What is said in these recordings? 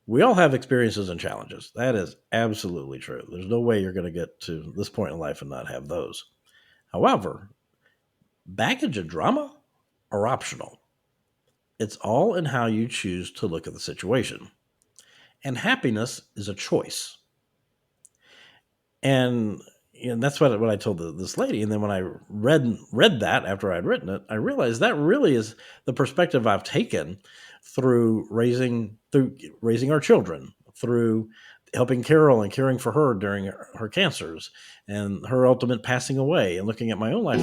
We all have experiences and challenges. That is absolutely true. There's no way you're going to get to this point in life and not have those. However, baggage and drama are optional. It's all in how you choose to look at the situation. And happiness is a choice. And that's what I told this lady. And then when I read that after I'd written it, I realized that really is the perspective I've taken through raising our children, through helping Carole and caring for her during her cancers and her ultimate passing away, and looking at my own life.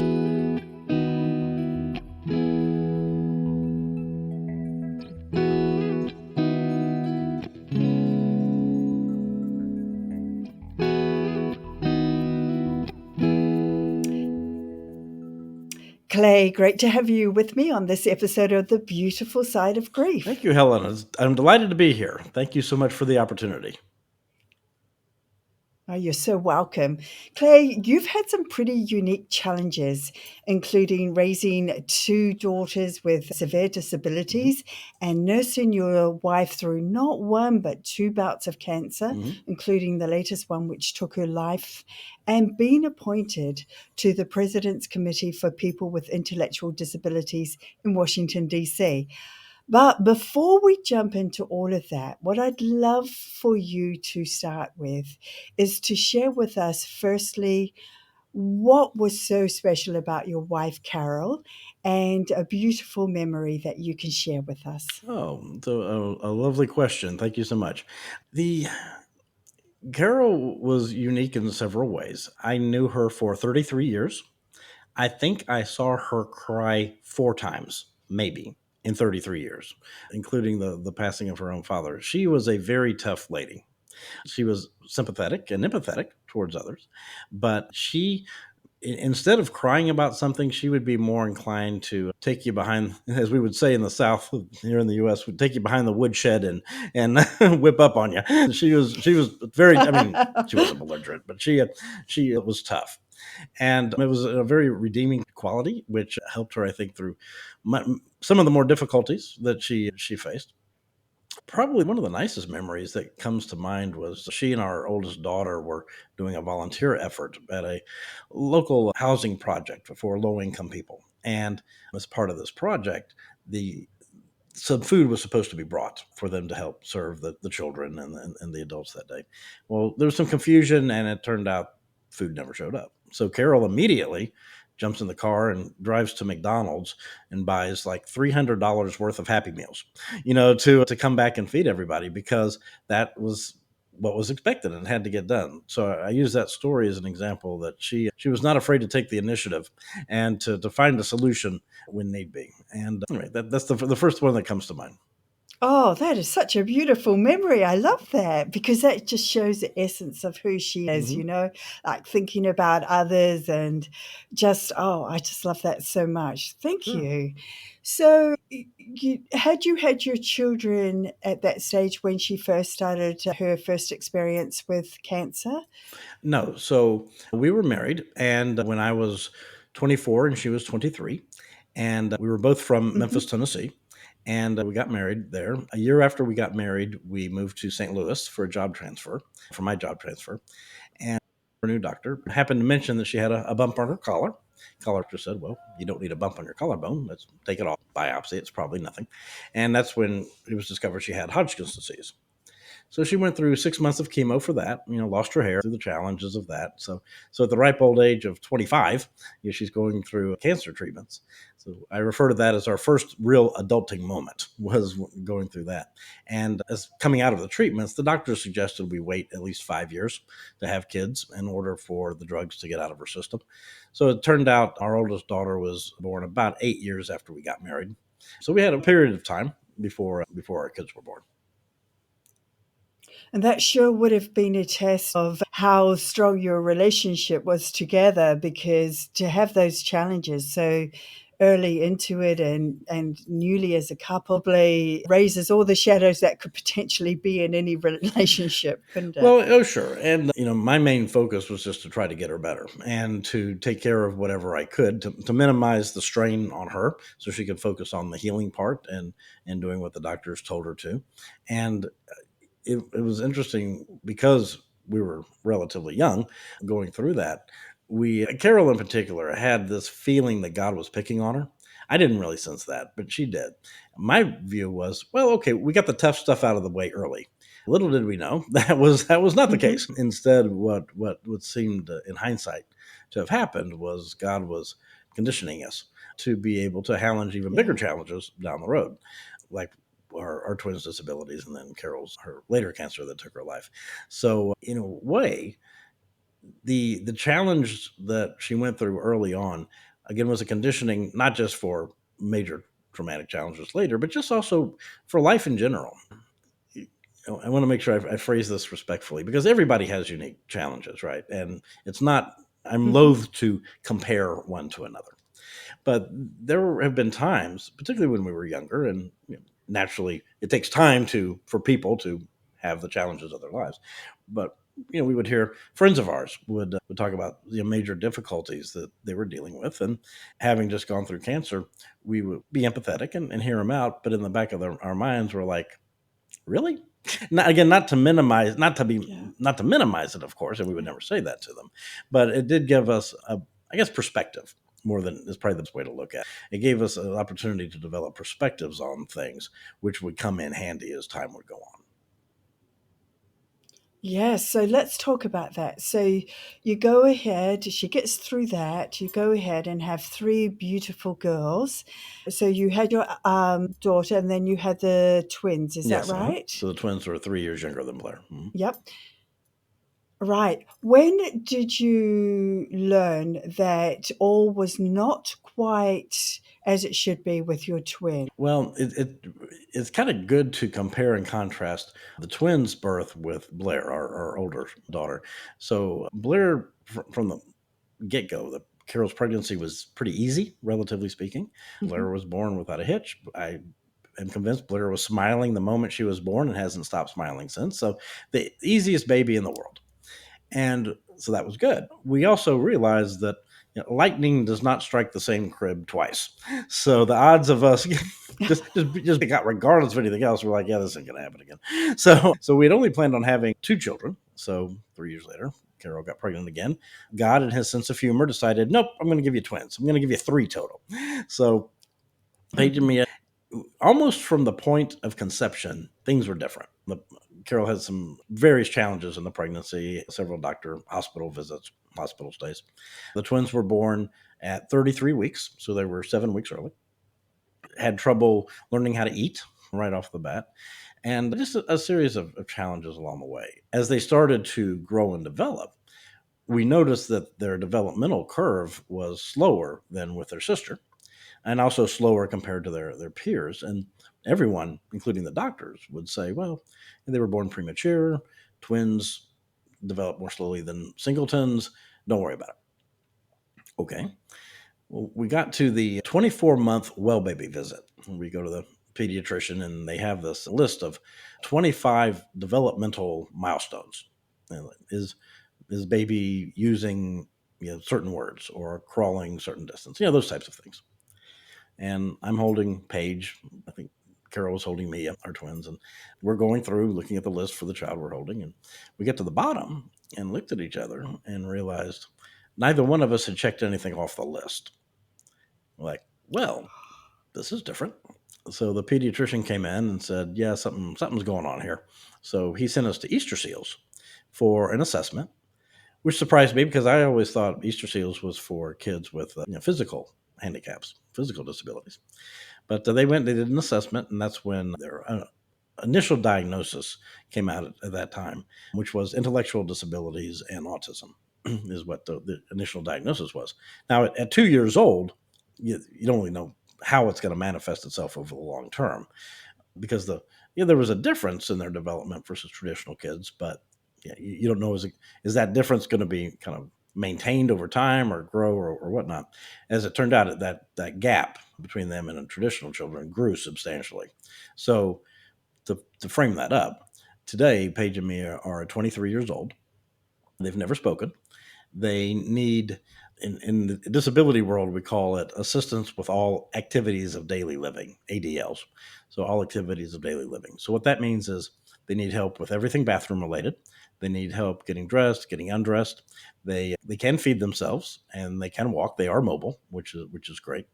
Clay, great to have you with me on this episode of The Beautiful Side of Grief. Thank you, Helen. I'm delighted to be here. Thank you so much for the opportunity. Oh, you're so welcome. Clay, you've had some pretty unique challenges, including raising two daughters with severe disabilities and nursing your wife through not one, but two bouts of cancer, Mhm. including the latest one, which took her life, and being appointed to the President's Committee for People with Intellectual Disabilities in Washington, D.C. But before we jump into all of that, what I'd love for you to start with is to share with us, firstly, what was so special about your wife, Carole, and a beautiful memory that you can share with us. Oh, so a lovely question. Thank you so much. The Carol was unique in several ways. I knew her for 33 years. I think I saw her cry 4 times, maybe, in 33 years, including the passing of her own father. She was a very tough lady. She was sympathetic and empathetic towards others, but instead of crying about something, she would be more inclined to take you behind, as we would say in the South here in the U.S., would take you behind the woodshed and whip up on you. She was very. I mean, she wasn't belligerent, but she was tough, and it was a very redeeming quality, which helped her, I think, through some of the more difficulties that she faced. Probably one of the nicest memories that comes to mind was she and our oldest daughter were doing a volunteer effort at a local housing project for low income people. And as part of this project, the some food was supposed to be brought for them to help serve the children and the adults that day. Well, there was some confusion, and it turned out food never showed up. So Carol immediately jumps in the car and drives to McDonald's and buys like $300 worth of Happy Meals, to come back and feed everybody, because that was what was expected and had to get done. So I use that story as an example that she was not afraid to take the initiative and to find a solution when need be. And anyway, that's the first one that comes to mind. Oh, that is such a beautiful memory. I love that because that just shows the essence of who she is, Hmm. like thinking about others and just, oh, I just love that so much. Thank Sure. you. So, you had your children at that stage when she first started her first experience with cancer? No, so we were married, and when I was 24 and she was 23, and we were both from Memphis, Hmm. Tennessee, and we got married there. A year after we got married, we moved to St. Louis for a job transfer, for my job transfer, and our new doctor happened to mention that she had a bump on her collar. Collar doctor said, "Well, you don't need a bump on your collarbone. Let's take it off. Biopsy. It's probably nothing." And that's when it was discovered she had Hodgkin's disease. So she went through 6 months of chemo for that, lost her hair through the challenges of that. So at the ripe old age of 25, she's going through cancer treatments. So I refer to that as our first real adulting moment, was going through that. And as coming out of the treatments, the doctor suggested we wait at least 5 years to have kids in order for the drugs to get out of her system. So it turned out our oldest daughter was born about 8 years after we got married. So we had a period of time before our kids were born. And that sure would have been a test of how strong your relationship was together because to have those challenges so early into it and newly as a couple probably raises all the shadows that could potentially be in any relationship, couldn't it? Well, oh, sure. And, my main focus was just to try to get her better and to take care of whatever I could to minimize the strain on her so she could focus on the healing part and doing what the doctors told her to. And it was interesting because we were relatively young going through that. Carol in particular, had this feeling that God was picking on her. I didn't really sense that, but she did. My view was, well, okay, we got the tough stuff out of the way early. Little did we know that was not the Hmm. case. Instead, what seemed in hindsight to have happened was God was conditioning us to be able to challenge even bigger Yeah. challenges down the road, like our twins' disabilities, and then Carol's her later cancer that took her life. So in a way, the challenge that she went through early on again was a conditioning not just for major traumatic challenges later, but just also for life in general. I want to make sure I phrase this respectfully because everybody has unique challenges, right? And it's not. I'm Hmm. loath to compare one to another. But there have been times, particularly when we were younger, and naturally, it takes time for people to have the challenges of their lives. But we would hear friends of ours would talk about the major difficulties that they were dealing with, and having just gone through cancer, we would be empathetic and hear them out. But in the back of our minds, we're like, really? Not, again, not to minimize, Yeah. not to minimize it, of course, and we would never say that to them, but it did give us I guess, perspective more than is probably the best way to look at it. It gave us an opportunity to develop perspectives on things, which would come in handy as time would go on. Yes, so let's talk about that. So you go ahead, she gets through that, you go ahead and have three beautiful girls. So you had your daughter and then you had the twins, is that Yes, right? so the twins were 3 years younger than Blair. Yep. Right. When did you learn that all was not quite as it should be with your twin? Well, it's kind of good to compare and contrast the twins' birth with Blair, our older daughter. So Blair, from the get go, the Carol's pregnancy was pretty easy, relatively speaking. Mhm. Blair was born without a hitch. I am convinced Blair was smiling the moment she was born and hasn't stopped smiling since. So the easiest baby in the world. And so that was good. We also realized that lightning does not strike the same crib twice. So the odds of us just got regardless of anything else, we're like, yeah, this isn't going to happen again. So we had only planned on having two children. So 3 years later, Carol got pregnant again. God, in his sense of humor, decided, nope, I'm going to give you twins. I'm going to give you three total. So Paige and Mhm. Mia, almost from the point of conception, things were different. Carol had some various challenges in the pregnancy, several doctor hospital visits, hospital stays. The twins were born at 33 weeks, so they were 7 weeks early. Had trouble learning how to eat right off the bat, and just a series of challenges along the way. As they started to grow and develop, we noticed that their developmental curve was slower than with their sister and also slower compared to their peers. And everyone, including the doctors, would say, well, they were born premature, twins develop more slowly than singletons. Don't worry about it. Okay. Well, we got to the 24-month well baby visit. We go to the pediatrician and they have this list of 25 developmental milestones. Is baby using certain words or crawling certain distance? Those types of things. And I'm holding Paige. I think Carole was holding me, our twins, and we're going through looking at the list for the child we're holding. And we get to the bottom and looked at each other and realized neither one of us had checked anything off the list. We're like, well, this is different. So the pediatrician came in and said, yeah, something's going on here. So he sent us to Easter Seals for an assessment, which surprised me because I always thought Easter Seals was for kids with physical handicaps, physical disabilities. But they did an assessment, and that's when their initial diagnosis came out at that time, which was intellectual disabilities and autism, is what the initial diagnosis was. Now, at 2 years old, you don't really know how it's going to manifest itself over the long term because there was a difference in their development versus traditional kids, but you don't know is that difference going to be kind of maintained over time or grow or whatnot. As it turned out, that gap between them and the traditional children grew substantially. So to frame that up, today Paige and Mia are 23 years old. They've never spoken. They need in the disability world, we call it assistance with all activities of daily living, ADLs. So all activities of daily living. So what that means is They need help with everything bathroom related. They need help getting dressed, getting undressed. They can feed themselves and they can walk. They are mobile, which is great.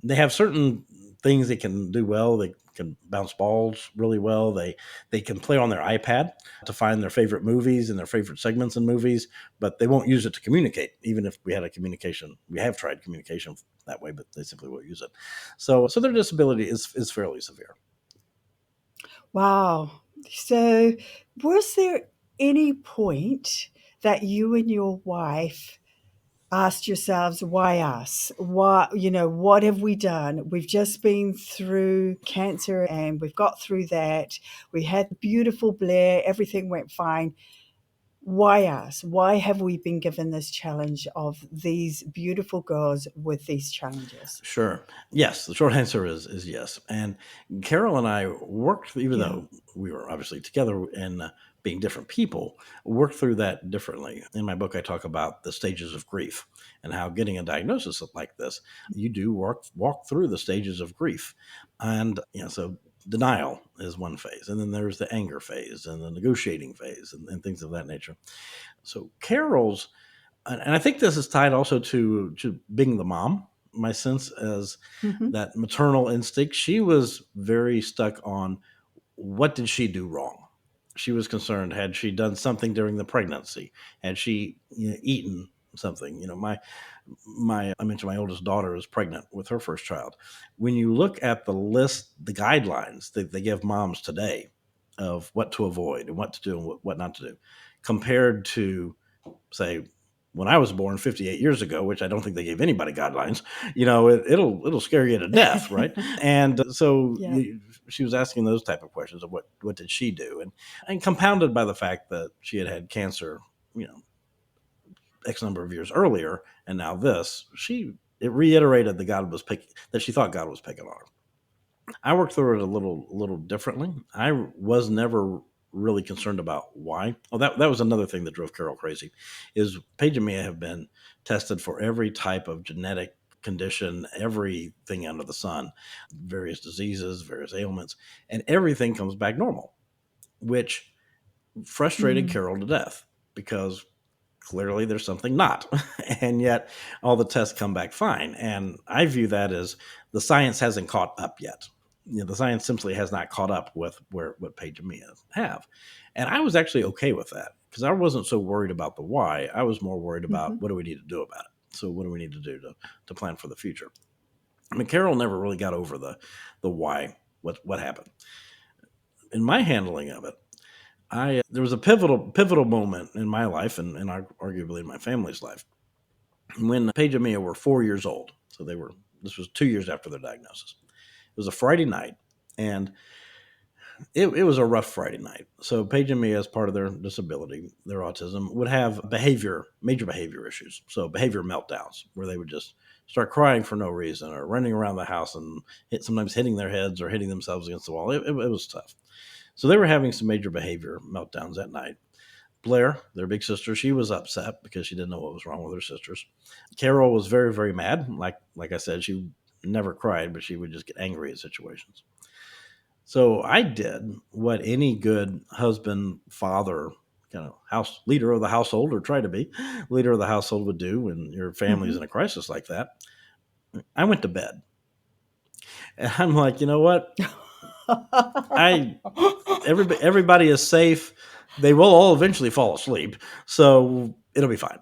They have certain things they can do well. They can bounce balls really well. They can play on their iPad to find their favorite movies and their favorite segments in movies, but they won't use it to communicate. Even if we have tried communication that way, but they simply won't use it. So their disability is fairly severe. Wow. So, was there any point that you and your wife asked yourselves, why us? Why, what have we done? We've just been through cancer and we've got through that. We had beautiful Blair, everything went fine. Why us? Why have we been given this challenge of these beautiful girls with these challenges? Sure. Yes. The short answer is yes. And Carol and I worked, even Yeah. though we were obviously together and being different people, worked through that differently. In my book, I talk about the stages of grief and how getting a diagnosis like this, you do walk through the stages of grief. And, so denial is one phase. And then there's the anger phase and the negotiating phase and things of that nature. So Carol's, and I think this is tied also to being the mom. My sense as Hmm. that maternal instinct, she was very stuck on what did she do wrong. She was concerned, had she done something during the pregnancy, had she eaten something. My I mentioned my oldest daughter is pregnant with her first child. When you look at the list, the guidelines that they give moms today of what to avoid and what to do and what not to do, compared to, say, when I was born 58 years ago, which I don't think they gave anybody guidelines, it'll scare you to death, right? And so Yeah. she was asking those type of questions of what did she do, and compounded by the fact that she had cancer, you know, X number of years earlier, and now this, it reiterated that she thought God was picking on her. I worked through it a little differently. I was never really concerned about why. Oh, that was another thing that drove Carole crazy. Is Paige and Mia have been tested for every type of genetic condition, everything under the sun, various diseases, various ailments, and everything comes back normal, which frustrated Mm. Carole to death because clearly there's something not. And yet all the tests come back fine. And I view that as the science hasn't caught up yet. The science simply has not caught up with what Paige and Mia have. And I was actually okay with that because I wasn't so worried about the why. I was more worried about Hmm. what do we need to do about it. So what do we need to do to plan for the future? I mean, Carole never really got over the why, what happened. In my handling of it, I there was a pivotal moment in my life and arguably in my family's life when Paige and Mia were 4 years old. So this was 2 years after their diagnosis. It was a Friday night, and it was a rough Friday night. So Paige and Mia, as part of their disability, their autism, would have major behavior issues. So behavior meltdowns where they would just start crying for no reason or running around the house and sometimes hitting their heads or hitting themselves against the wall. It was tough. So they were having some major behavior meltdowns that night. Blair, their big sister, she was upset because she didn't know what was wrong with her sisters. Carole was very, very mad. Like I said, she never cried, but she would just get angry at situations. So I did what any good husband, father, kind of house leader of the household, or try to be leader of the household, would do when your family's Hmm. in a crisis like that. I went to bed. And I'm like, you know what? I everybody is safe. They will all eventually fall asleep, so it'll be fine.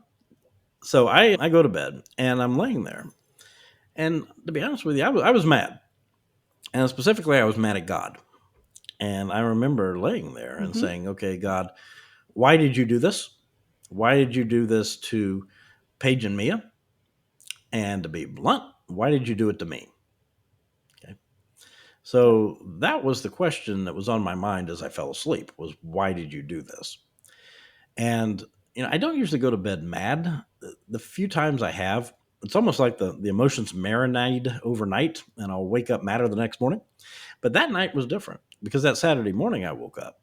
So I go to bed and I'm laying there, and to be honest with you, I was mad, and specifically I was mad at God. And I remember laying there and Hmm. saying, "Okay, God, why did you do this? Why did you do this to Paige and Mia? And to be blunt, why did you do it to me?" Okay. Yeah. So that was the question that was on my mind as I fell asleep: was why did you do this? And I don't usually go to bed mad. The few times I have, it's almost like the emotions marinade overnight, and I'll wake up madder the next morning. But that night was different because that Saturday morning I woke up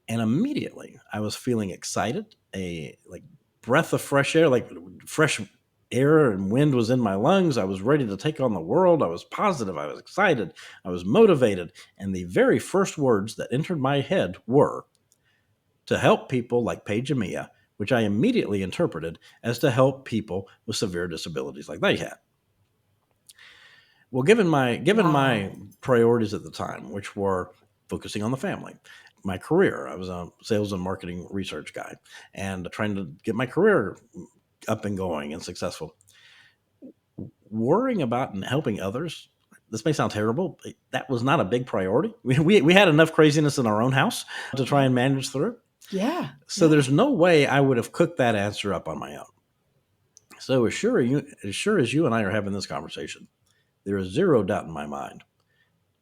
and immediately I was feeling excited, a like breath of fresh air, like fresh air and wind was in my lungs. I was ready to take on the world. I was positive. I was excited. I was motivated. And the very first words that entered my head were to help people like Paige and Mia, which I immediately interpreted as to help people with severe disabilities like they had. Well, given my Wow. priorities at the time, which were focusing on the family, my career, I was a sales and marketing research guy, and trying to get my career up and going and successful. Worrying about and helping others, this may sound terrible, but that was not a big priority. We had enough craziness in our own house to try and manage through. Yeah. So Yeah. there's no way I would have cooked that answer up on my own. So as sure as you and I are having this conversation, there is zero doubt in my mind.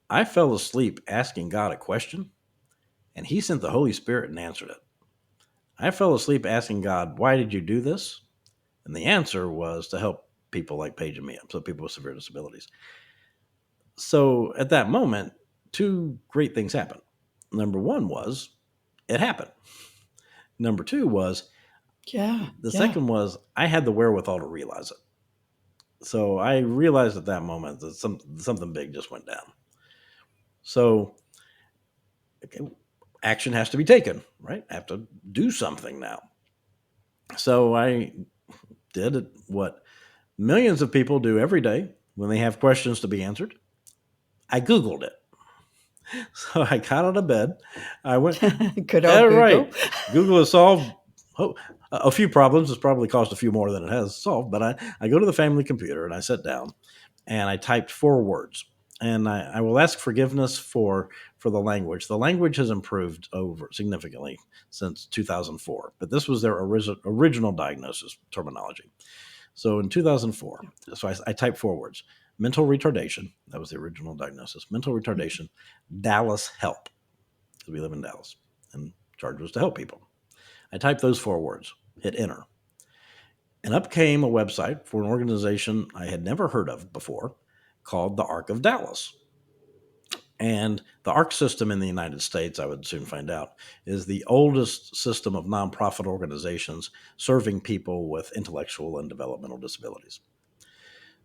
I fell asleep asking God a question, and He sent the Holy Spirit and answered it. I fell asleep asking God, "Why did you do this?" And the answer was to help people like Paige and Mia, so people with severe disabilities. So at that moment, two great things happened. Number one was it happened. Number two was Yeah. the Yeah. second was I had the wherewithal to realize it. So I realized at that moment that something big just went down. So okay, action has to be taken, right? I have to do something now. So I did what millions of people do every day when they have questions to be answered. I Googled it. So I got out of bed. I went, Good old all right, Google. Google has solved a few problems. It's probably caused a few more than it has solved. But I go to the family computer and I sit down and I typed 4 words. And I will ask forgiveness for the language. The language has improved over significantly since 2004, but this was their original diagnosis terminology. So in 2004, so I typed 4 words: mental retardation. That was the original diagnosis. Mental retardation, Dallas help, because we live in Dallas, and charge was to help people. I typed those 4 words, hit enter, and up came a website for an organization I had never heard of before called the Arc of Dallas. And the ARC system in the United States, I would soon find out, is the oldest system of nonprofit organizations serving people with intellectual and developmental disabilities.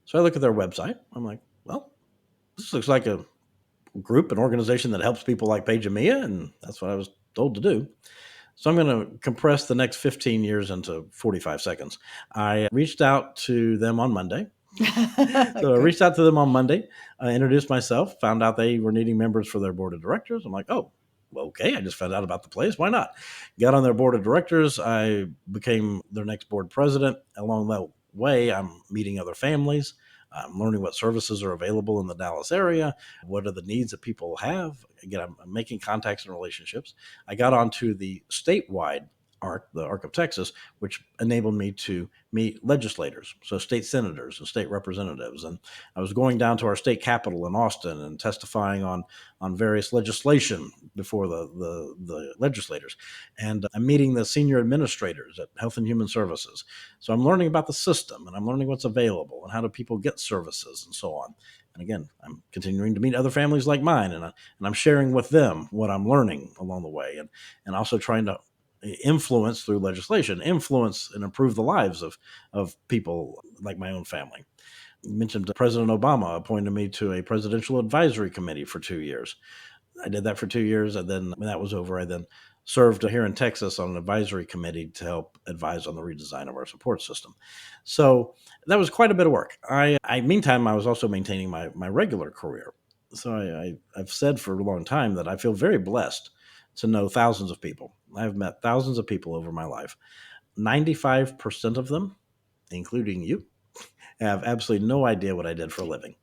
So I look at their website. I'm like, well, this looks like a group, an organization that helps people like Paige and Mia, and that's what I was told to do. So I'm going to compress the next 15 years into 45 seconds. I reached out to them on Monday. So I Good. reached out to them on Monday, introduced myself, found out they were needing members for their board of directors. I'm like, oh, well, okay, I just found out about the place. Why not? Got on their board of directors. I became their next board president. Along that way, I'm meeting other families. I'm learning what services are available in the Dallas area. What are the needs that people have? Again, I'm making contacts and relationships. I got onto the statewide ARC, the ARC of Texas, which enabled me to meet legislators, so state senators and state representatives. And I was going down to our state capitol in Austin and testifying on various legislation before the legislators. And I'm meeting the senior administrators at Health and Human Services. So I'm learning about the system and I'm learning what's available and how do people get services and so on. And again, I'm continuing to meet other families like mine, and I'm sharing with them what I'm learning along the way, and also trying to influence through legislation, influence and improve the lives of people like my own family. You mentioned President Obama appointed me to a presidential advisory committee for 2 years. I did that for 2 years, and then when that was over, I then served here in Texas on an advisory committee to help advise on the redesign of our support system. So that was quite a bit of work. Meantime, I was also maintaining my regular career. So I've said for a long time that I feel very blessed to know thousands of people. I've met thousands of people over my life. 95% of them, including you, have absolutely no idea what I did for a living.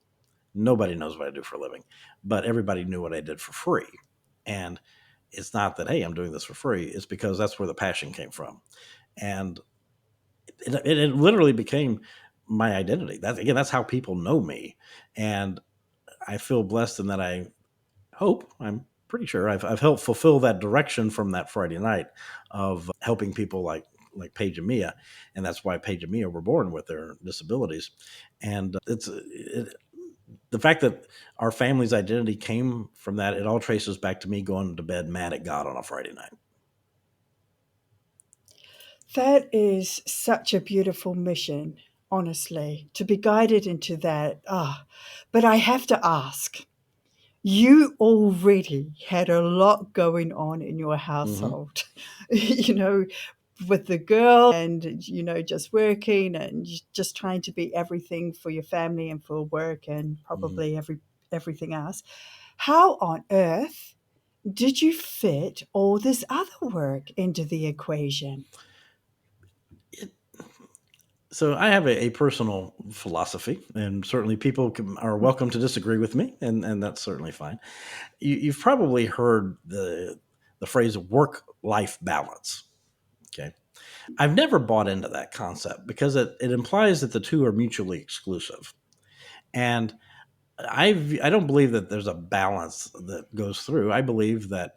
Nobody knows what I do for a living, but everybody knew what I did for free. And it's not that, hey, I'm doing this for free. It's because that's where the passion came from. And it literally became my identity. That's how people know me. And I feel blessed in that I'm pretty sure I've helped fulfill that direction from that Friday night of helping people like Paige and Mia, and that's why Paige and Mia were born with their disabilities. And the fact that our family's identity came from that, it all traces back to me going to bed mad at God on a Friday night. That is such a beautiful mission. honestly, to be guided into that. But I have to ask, you already had a lot going on in your Hmm. household, you know, with the girl and, just working and just trying to be everything for your family and for work and Hmm. probably everything else. How on earth did you fit all this other work into the equation? So I have a personal philosophy, and certainly people are welcome to disagree with me, and that's certainly fine. You've probably heard the phrase work life balance. Okay, I've never bought into that concept because it implies that the two are mutually exclusive, and I don't believe that there's a balance that goes through. I believe that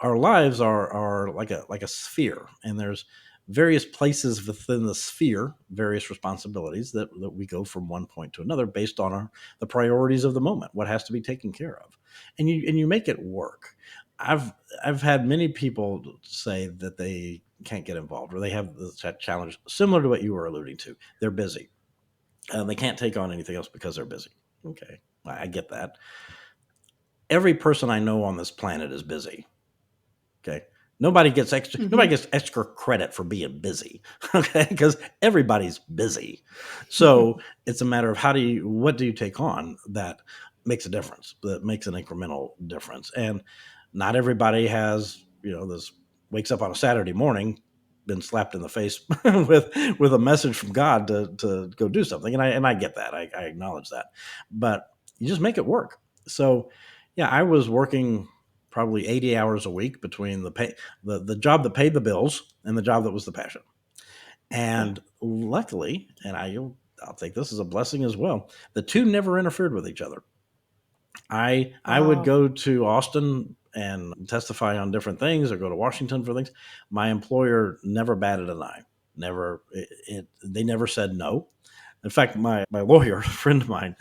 our lives are like a sphere, and there's various places within the sphere, various responsibilities that we go from one point to another based on the priorities of the moment, what has to be taken care of, and you make it work. I've had many people say that they can't get involved or they have the challenge similar to what you were alluding to. They're busy. They can't take on anything else because they're busy. Okay, I get that. Every person I know on this planet is busy. Okay. Nobody Hmm. gets extra credit for being busy. Okay. Because everybody's busy. So it's a matter of what do you take on that makes a difference, that makes an incremental difference. And not everybody has, this wakes up on a Saturday morning, been slapped in the face with a message from God to go do something. And I get that. I acknowledge that. But you just make it work. So yeah, I was working probably 80 hours a week between the job that paid the bills and the job that was the passion. Yeah. And luckily, and I'll take this as a blessing as well, the two never interfered with each other. I would Wow. go to Austin and testify on different things or go to Washington for things. My employer never batted an eye. Never they never said no. In fact, my lawyer, a friend of mine,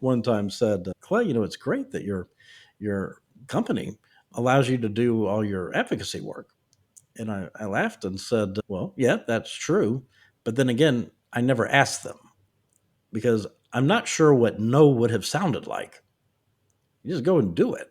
one time said, "Clay, it's great that your company allows you to do all your advocacy work." And I laughed and said, "Well, yeah, that's true. But then again, I never asked them because I'm not sure what no would have sounded like. You just go and do it."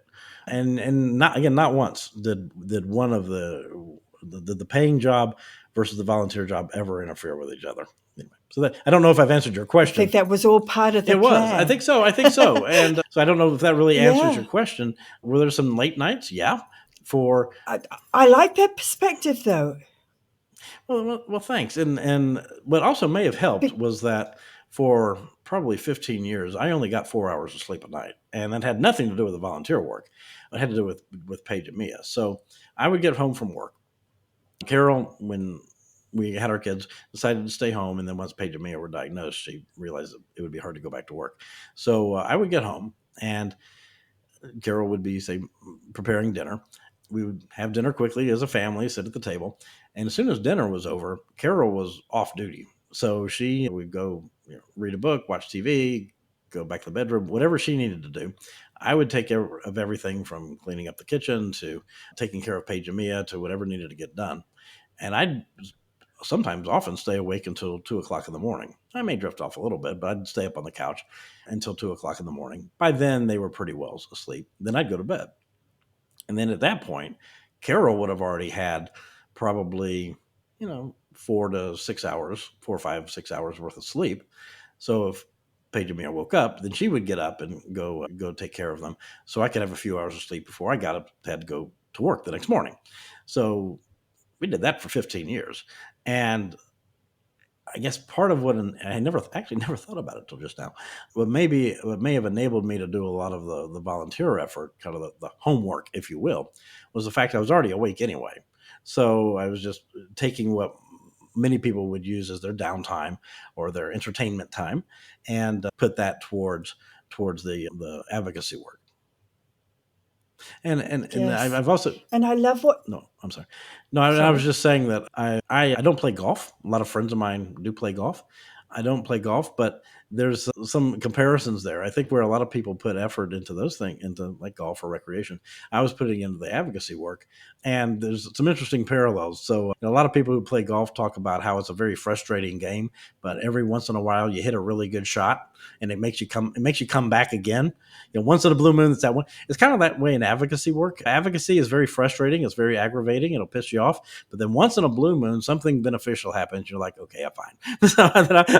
And not once did one of the paying job versus the volunteer job ever interfere with each other. Anyway, so that I don't know if I've answered your I think question. that was all part of the It was. I plan. think so. I think so. And so I don't know if that really answers your Yeah. question. Were there some late nights? Yeah. For I like that perspective though. well, thanks. And what also may have helped Be- was that for probably 15 years, I only got 4 hours of sleep a night, and that had nothing to do with the volunteer work. It had to do with Paige and Mia. So I would get home from work. Carole, when we had our kids, decided to stay home, and then once Paige and Mia were diagnosed, she realized that it would be hard to go back to work. So I would get home, and Carole would be, say, preparing dinner. We would have dinner quickly as a family, sit at the table. And as soon as dinner was over, Carole was off duty. So she would go read a book, watch TV, go back to the bedroom, whatever she needed to do. I would take care of everything from cleaning up the kitchen to taking care of Paige and Mia to whatever needed to get done. And I'd sometimes often stay awake until 2 o'clock in the morning. I may drift off a little bit, but I'd stay up on the couch until 2 o'clock in the morning. By then, they were pretty well asleep. Then I'd go to bed. And then at that point, Carole would have already had probably, 4 to 6 hours, 4, 5, 6 hours worth of sleep. So if Paige and Mia woke up, then she would get up and go take care of them. So I could have a few hours of sleep before I got up, had to go to work the next morning. So we did that for 15 years. And I guess part of I never thought about it till just now. What may have enabled me to do a lot of the volunteer effort, kind of the homework, if you will, was the fact I was already awake anyway. So I was just taking what many people would use as their downtime or their entertainment time, and put that towards the advocacy work. And yes. I've also And I love what, no, I'm sorry. No, I was sorry. just saying that I don't play golf. A lot of friends of mine do play golf. I don't play golf, but there's some comparisons there. I think where a lot of people put effort into those things, into like golf or recreation, I was putting into the advocacy work. And there's some interesting parallels. So a lot of people who play golf talk about how it's a very frustrating game, but every once in a while you hit a really good shot and it makes you come back again. Once in a blue moon, it's that one. It's kind of that way in advocacy work. Advocacy is very frustrating. It's very aggravating. It'll piss you off. But then once in a blue moon, something beneficial happens. You're like, okay, I'm fine. So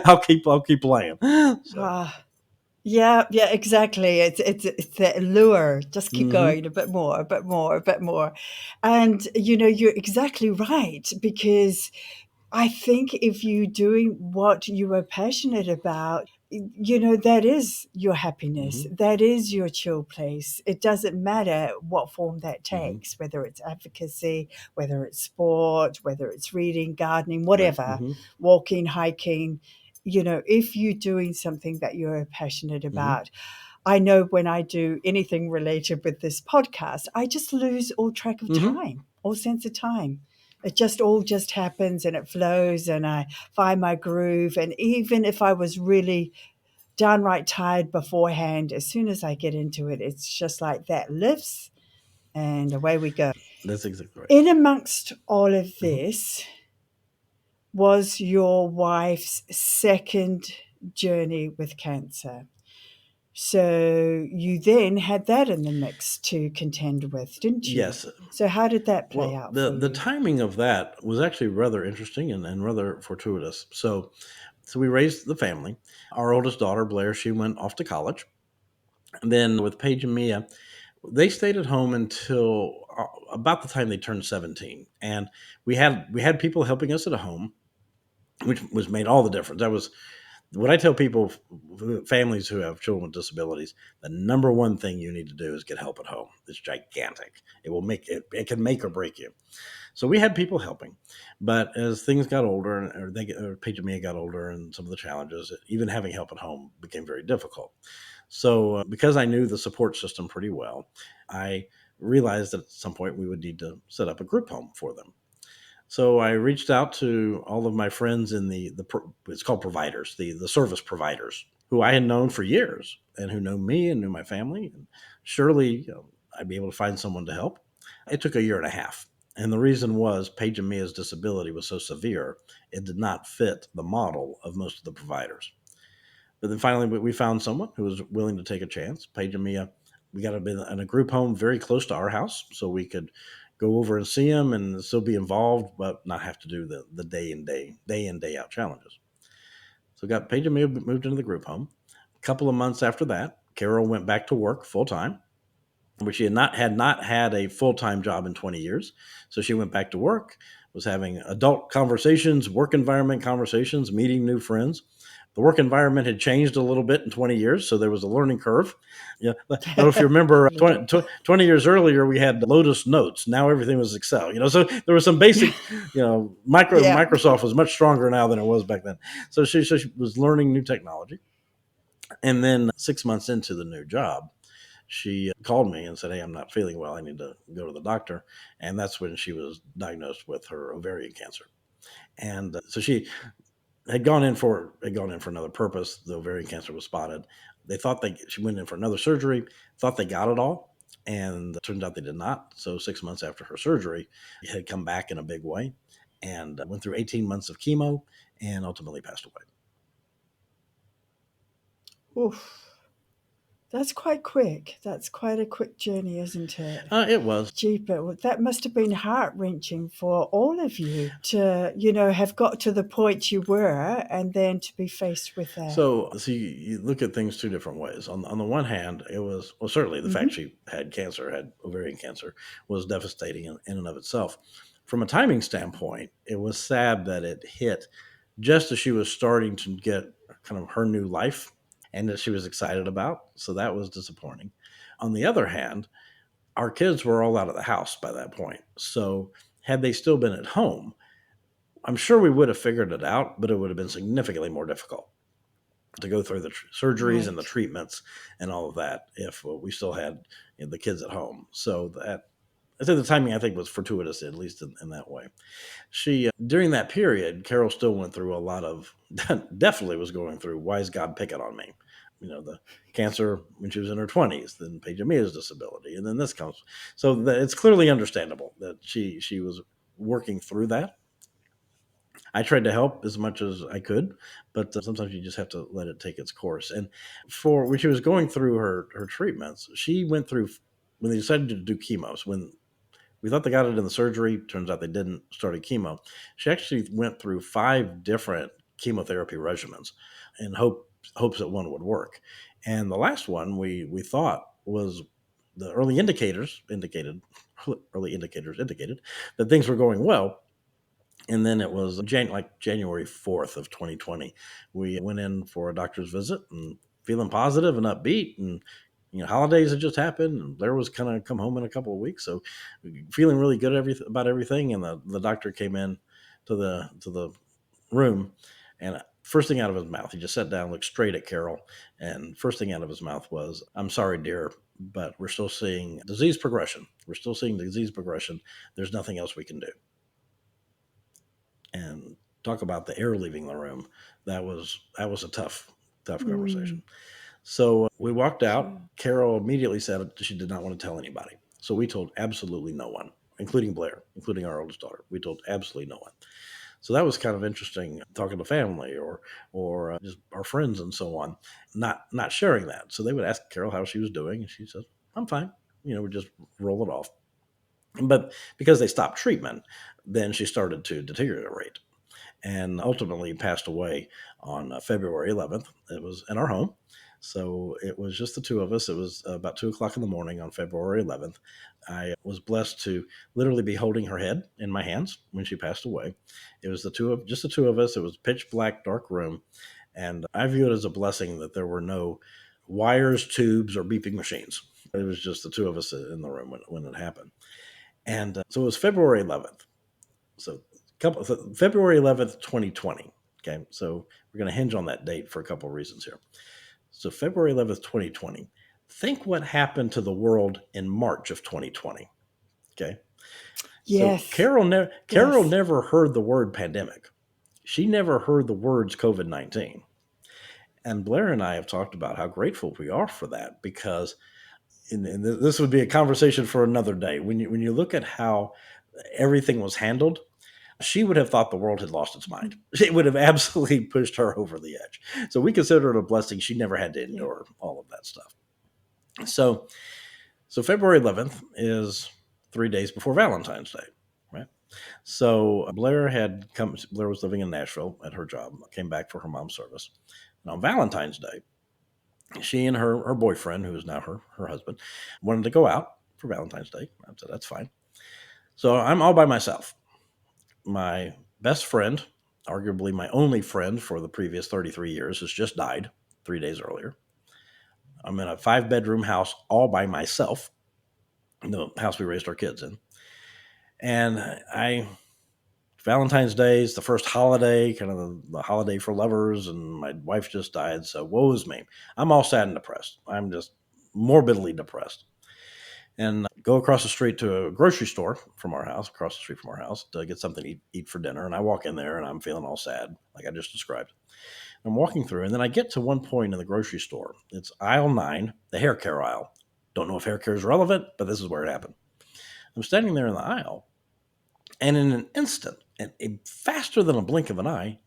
I'll keep playing. So, Ah, yeah, yeah, exactly. It's the lure. Just keep mm-hmm, going a bit more, a bit more, a bit more. And you're exactly right, because I think if you're doing what you are passionate about, that is your happiness. mm-hmm, That is your chill place. It doesn't matter what form that mm-hmm, takes, whether it's advocacy, whether it's sport, whether it's reading, gardening, right, whatever, mm-hmm, walking, hiking. If you're doing something that you're passionate mm-hmm, about, I know when I do anything related with this podcast, I just lose all track of mm-hmm. time, all sense of time. It just all just happens and it flows and I find my groove. And even if I was really downright tired beforehand, as soon as I get into it, it's just like that lifts and away we go. That's exactly right. In amongst all of Mm-hmm. this was your wife's second journey with cancer. So you then had that in the mix to contend with, didn't you? Yes. So how did that play Well, out for the you? timing of that was actually rather interesting and rather fortuitous. So we raised the family. Our oldest daughter, Blair, she went off to college. And then with Paige and Mia, they stayed at home until about the time they turned 17. And we had people helping us at home, which was made all the difference. That was what I tell people, families who have children with disabilities, the number one thing you need to do is get help at home. It's gigantic. It can make or break you. So we had people helping, but as things got older, or Paige and Mia got older, and some of the challenges, even having help at home became very difficult. So because I knew the support system pretty well, I realized that at some point we would need to set up a group home for them. So I reached out to all of my friends in it's called providers, the service providers, who I had known for years and who know me and knew my family. And surely I'd be able to find someone to help. It took a year and a half. And the reason was Paige and Mia's disability was so severe, it did not fit the model of most of the providers. But then finally, we found someone who was willing to take a chance. Paige and Mia, we got to be in a group home very close to our house, so we could go over and see them and still be involved, but not have to do the day in day out challenges. So got Paige and Mia moved into the group home. A couple of months after that, Carole went back to work full time, which she had not had a full time job in 20 years. So she went back to work, was having adult conversations, work environment conversations, meeting new friends. The work environment had changed a little bit in 20 years, so there was a learning curve. Yeah, I don't know if you remember Little. 20 years earlier, we had Lotus Notes. Now everything was Excel. So there was some basic, Yeah. Microsoft was much stronger now than it was back then. So she was learning new technology. And then 6 months into the new job, she called me and said, "Hey, I'm not feeling well. I need to go to the doctor." And that's when she was diagnosed with her ovarian cancer. And so she had gone in for another purpose. The ovarian cancer was spotted. They thought she went in for another surgery, thought they got it all, and it turned out they did not. So 6 months after her surgery, it had come back in a big way, and went through 18 months of chemo, and ultimately passed away. Oof. That's quite quick. That's quite a quick journey, isn't it? It was. Jeeper, well, that must have been heart wrenching for all of you to, have got to the point you were and then to be faced with that. So you look at things two different ways. On the one hand, it was, well, certainly the fact Hmm. she had ovarian cancer, was devastating in and of itself. From a timing standpoint, it was sad that it hit just as she was starting to get kind of her new life and that she was excited about. So that was disappointing. On the other hand, our kids were all out of the house by that point. So had they still been at home, I'm sure we would have figured it out, but it would have been significantly more difficult to go through the surgeries and the Right. treatments and all of that if we still had the kids at home. So I said the timing I think was fortuitous, at least in that way. She during that period, Carole still went through a lot of definitely was going through why is God picking on me? The cancer when she was in her 20s, then Paige and Mia's disability, and then this comes. So it's clearly understandable that she was working through that. I tried to help as much as I could, but sometimes you just have to let it take its course. And for when she was going through her treatments, she went through when they decided to do chemos. When we thought they got it in the surgery, turns out they didn't. Started chemo. She actually went through 5 different chemotherapy regimens, in hopes that one would work. And the last one we thought was the early indicators indicated that things were going well, and then it was like January 4th of 2020. We went in for a doctor's visit and feeling positive and upbeat, and holidays had just happened, and Blair was kind of come home in a couple of weeks, so feeling really good about everything. And the doctor came in to the room, and first thing out of his mouth, he just sat down, looked straight at Carole, and first thing out of his mouth was, "I'm sorry, dear, but we're still seeing disease progression. We're still seeing disease progression. There's nothing else we can do." And talk about the air leaving the room. That was a tough conversation. Mm, So we walked out. sure. Carole immediately said she did not want to tell anybody. So we told absolutely no one, including Blair, including our oldest daughter. We told absolutely no one. So that was kind of interesting, talking to family or just our friends and so on, not sharing that. So they would ask Carole how she was doing, and she said, "I'm fine." We just roll it off. But because they stopped treatment, then she started to deteriorate and ultimately passed away on February 11th. It was in our home. So it was just the two of us. It was about 2 o'clock in the morning on February 11th. I was blessed to literally be holding her head in my hands when she passed away. It was just the two of us. It was a pitch black, dark room. And I view it as a blessing that there were no wires, tubes, or beeping machines. It was just the two of us in the room when it happened. And so it was February 11th. So February 11th, 2020. Okay. So we're going to hinge on that date for a couple of reasons here. So February 11th, 2020. Think what happened to the world in March of 2020. Okay. So Yes, Carole yes. never heard the word pandemic. She never heard the words COVID-19. And Blair and I have talked about how grateful we are for that, because and this would be a conversation for another day. When you look at how everything was handled, she would have thought the world had lost its mind. It would have absolutely pushed her over the edge. So we consider it a blessing she never had to Yeah. endure all of that stuff. So so February 11th is 3 days before Valentine's Day, right? So Blair was living in Nashville at her job, came back for her mom's service. And on Valentine's Day, she and her boyfriend, who is now her husband, wanted to go out for Valentine's Day. I said, that's fine. So I'm all by myself. My best friend, arguably my only friend for the previous 33 years, has just died 3 days earlier. I'm in a 5-bedroom house all by myself, the house we raised our kids in. And Valentine's Day is the first holiday, kind of the holiday for lovers, and my wife just died. So woe is me. I'm all sad and depressed. I'm just morbidly depressed. And go across the street to a grocery store from our house, across the street from our house, to get something to eat for dinner. And I walk in there and I'm feeling all sad, like I just described. I'm walking through, and then I get to one point in the grocery store. It's aisle 9, the hair care aisle. Don't know if hair care is relevant, but this is where it happened. I'm standing there in the aisle, and in an instant, and faster than a blink of an eye,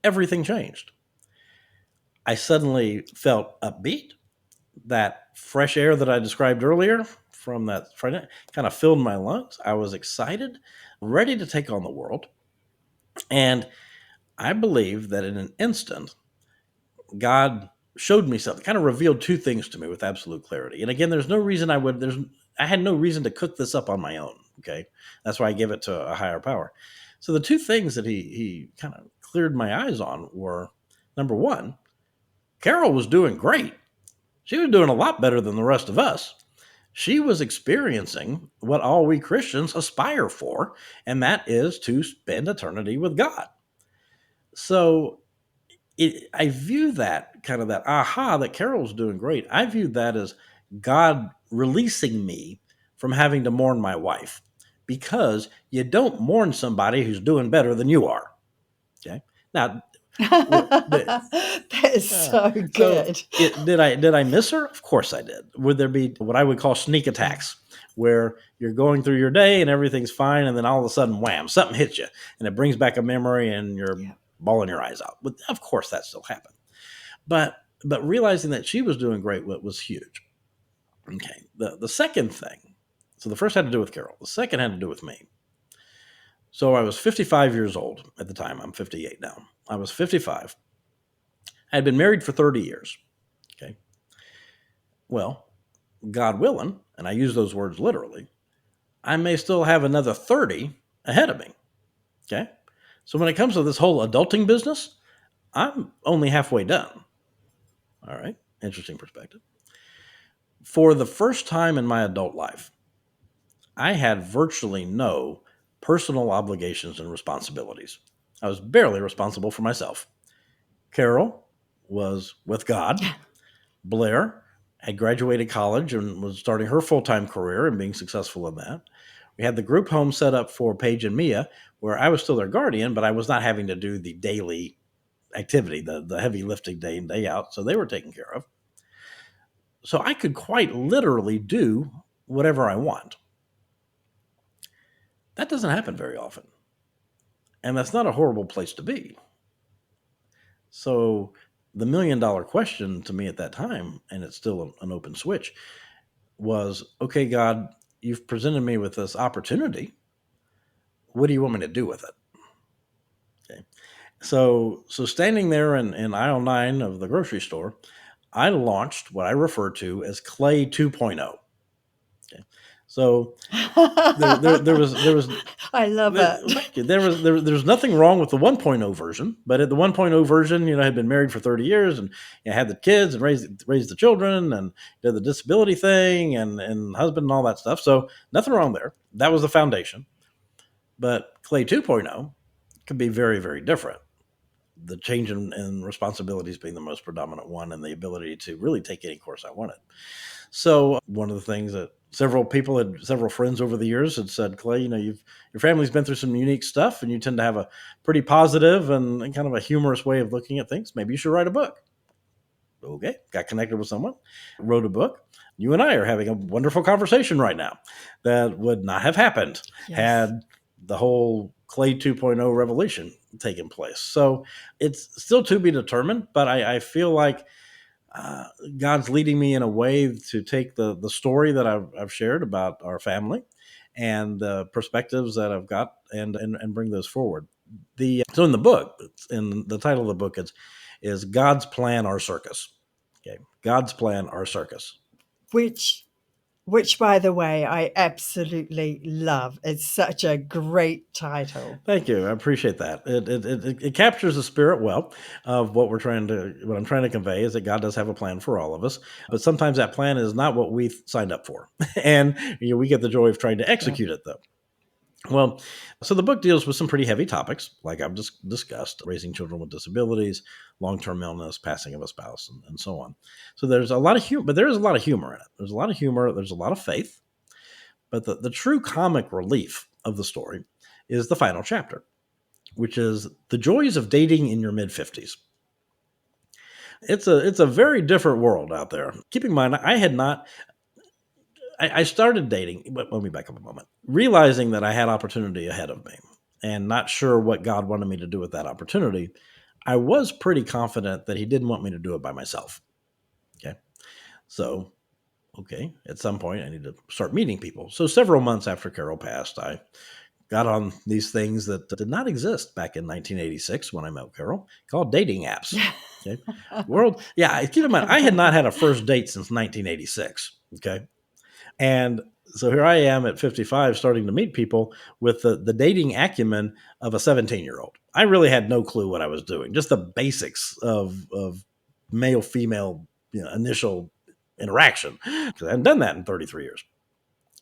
everything changed. I suddenly felt upbeat. That fresh air that I described earlier from that Friday kind of filled my lungs. I was excited, ready to take on the world. And I believe that in an instant, God showed me something, kind of revealed two things to me with absolute clarity. And again, I had no reason to cook this up on my own. Okay. That's why I give it to a higher power. So the two things that he kind of cleared my eyes on were, number one, Carole was doing great. She was doing a lot better than the rest of us. She was experiencing what all we Christians aspire for, and that is to spend eternity with God. So I view that kind of that Carole's doing great. I view that as God releasing me from having to mourn my wife because you don't mourn somebody who's doing better than you are. Okay. Now, That is so so good. did I miss her? Of course I did. Would there be what I would call sneak Yeah. attacks where you're going through your day and everything's fine, and then all of a sudden, wham, something hits you, and it brings back a memory, and you're Yeah. bawling your eyes out? But of course, that still happened. But realizing that she was doing great was huge. Okay. The second thing. So the first had to do with Carole. The second had to do with me. So I was 55 years old at the time. I'm 58 now. I was 55. I had been married for 30 years. Okay. Well, God willing, and I use those words literally, I may still have another 30 ahead of me. Okay. So when it comes to this whole adulting business, I'm only halfway done. All right. Interesting perspective. For the first time in my adult life, I had virtually no personal obligations and responsibilities. I was barely responsible for myself. Carole was with God. Blair had graduated college and was starting her full time career and being successful in that. We had the group home set up for Paige and Mia, where I was still their guardian, but I was not having to do the daily activity, the heavy lifting day in, day out. So they were taken care of. So I could quite literally do whatever I want. That doesn't happen very often. And that's not a horrible place to be. So the $1 million question to me at that time, and it's still an open switch, was, okay, God, you've presented me with this opportunity. What do you want me to do with it? Okay. So standing there in aisle 9 of the grocery store, I launched what I refer to as Clay 2.0. Okay. So there was I love it. thank you. There's nothing wrong with the 1.0 version, but at the 1.0 version, I had been married for 30 years and had the kids and raised the children and did the disability thing and husband and all that stuff. So nothing wrong there. That was the foundation. But Clay 2.0 could be very, very different. The change in responsibilities being the most predominant one, and the ability to really take any course I wanted. So one of the things that several friends over the years had said, Clay, your family's been through some unique stuff, and you tend to have a pretty positive and kind of a humorous way of looking at things. Maybe you should write a book. Okay, got connected with someone, wrote a book. You and I are having a wonderful conversation right now that would not have happened Yes. had the whole Clay 2.0 revolution taken place. So it's still to be determined, but I feel like God's leading me in a way to take the story that I've shared about our family and the perspectives that I've got and bring those forward. So in the book, in the title of the book, is God's Plan, Our Circus. Okay, God's Plan, Our Circus. Which by the way, I absolutely love. It's such a great title. Thank you. I appreciate that. It captures the spirit well of what I'm trying to convey is that God does have a plan for all of us, but sometimes that plan is not what we signed up for, and we get the joy of trying to Yeah. execute it though. Well, so the book deals with some pretty heavy topics, like I've just discussed: raising children with disabilities, long-term illness, passing of a spouse, and so on. So there's a lot of humor, but there is a lot of humor in it. There's a lot of humor. There's a lot of faith. But the true comic relief of the story is the final chapter, which is the joys of dating in your mid-50s. It's a very different world out there. Keep in mind, I started dating, but let me back up a moment, realizing that I had opportunity ahead of me and not sure what God wanted me to do with that opportunity. I was pretty confident that he didn't want me to do it by myself. Okay. So, okay, at some point I need to start meeting people. So several months after Carole passed, I got on these things that did not exist back in 1986 when I met Carole, called dating apps. Okay. Keep in mind, I had not had a first date since 1986. Okay. And so here I am at 55 starting to meet people with the dating acumen of a 17-year-old. I really had no clue what I was doing, just the basics of male female initial interaction. Because I hadn't done that in 33 years.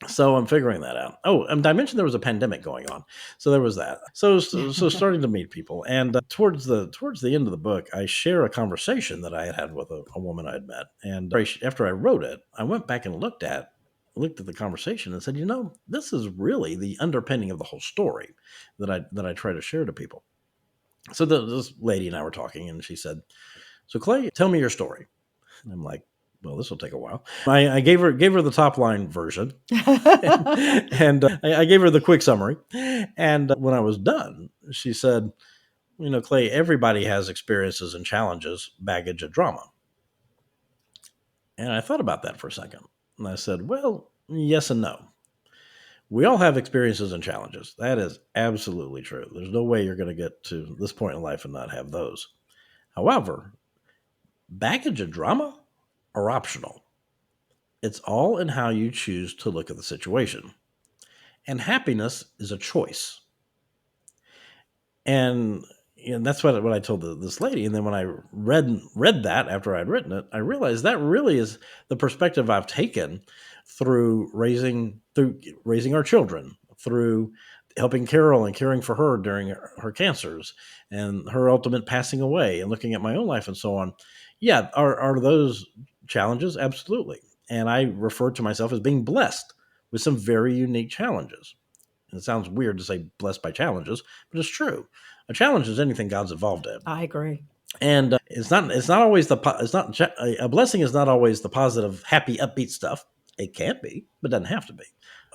So I'm figuring that out. Oh, and I mentioned there was a pandemic going on, so there was that. So starting to meet people, and towards the end of the book, I share a conversation that I had with a woman I had met, and after I wrote it, I went back and looked at looked at the conversation and said, this is really the underpinning of the whole story that I try to share to people. So this lady and I were talking, and she said, "So Clay, tell me your story." And I'm like, "Well, this will take a while." I gave her the top line version, and I gave her the quick summary. And when I was done, she said, "Clay, everybody has experiences and challenges, baggage, and drama." And I thought about that for a second, and I said, "Well, yes and no. We all have experiences and challenges. That is absolutely true. There's no way you're going to get to this point in life and not have those. However, baggage and drama are optional. It's all in how you choose to look at the situation. And happiness is a choice." And that's what I told this lady. And then when I read that after I'd written it, I realized that really is the perspective I've taken through raising our children, through helping Carole and caring for her during her cancers and her ultimate passing away, and looking at my own life and so on. Yeah, are those challenges? Absolutely. And I refer to myself as being blessed with some very unique challenges. And it sounds weird to say blessed by challenges, but it's true. A challenge is anything God's involved in. I agree. And it's not always a blessing is not always the positive, happy, upbeat stuff. It can be, but doesn't have to be.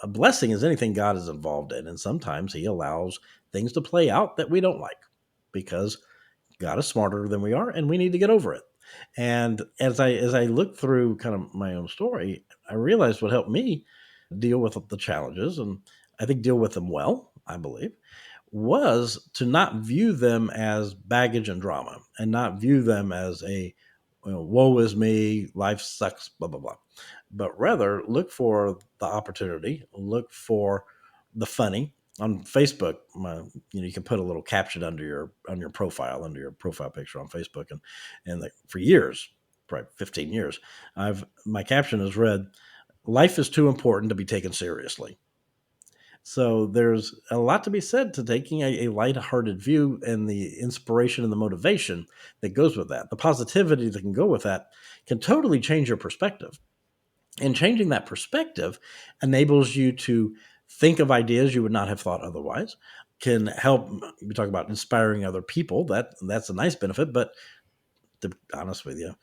A blessing is anything God is involved in, and sometimes He allows things to play out that we don't like, because God is smarter than we are, and we need to get over it. And as I looked through kind of my own story, I realized what helped me deal with the challenges, and I think deal with them well, I believe, was to not view them as baggage and drama, and not view them as woe is me, life sucks, blah, blah, blah. But rather look for the opportunity, look for the funny. On Facebook, you can put a little caption under your profile, under your profile picture on Facebook, and for years, probably 15 years, my caption has read, "Life is too important to be taken seriously." So there's a lot to be said to taking a lighthearted view, and the inspiration and the motivation that goes with that. The positivity that can go with that can totally change your perspective. And changing that perspective enables you to think of ideas you would not have thought otherwise. Can help. We talk about inspiring other people. That's a nice benefit. But to be honest with you,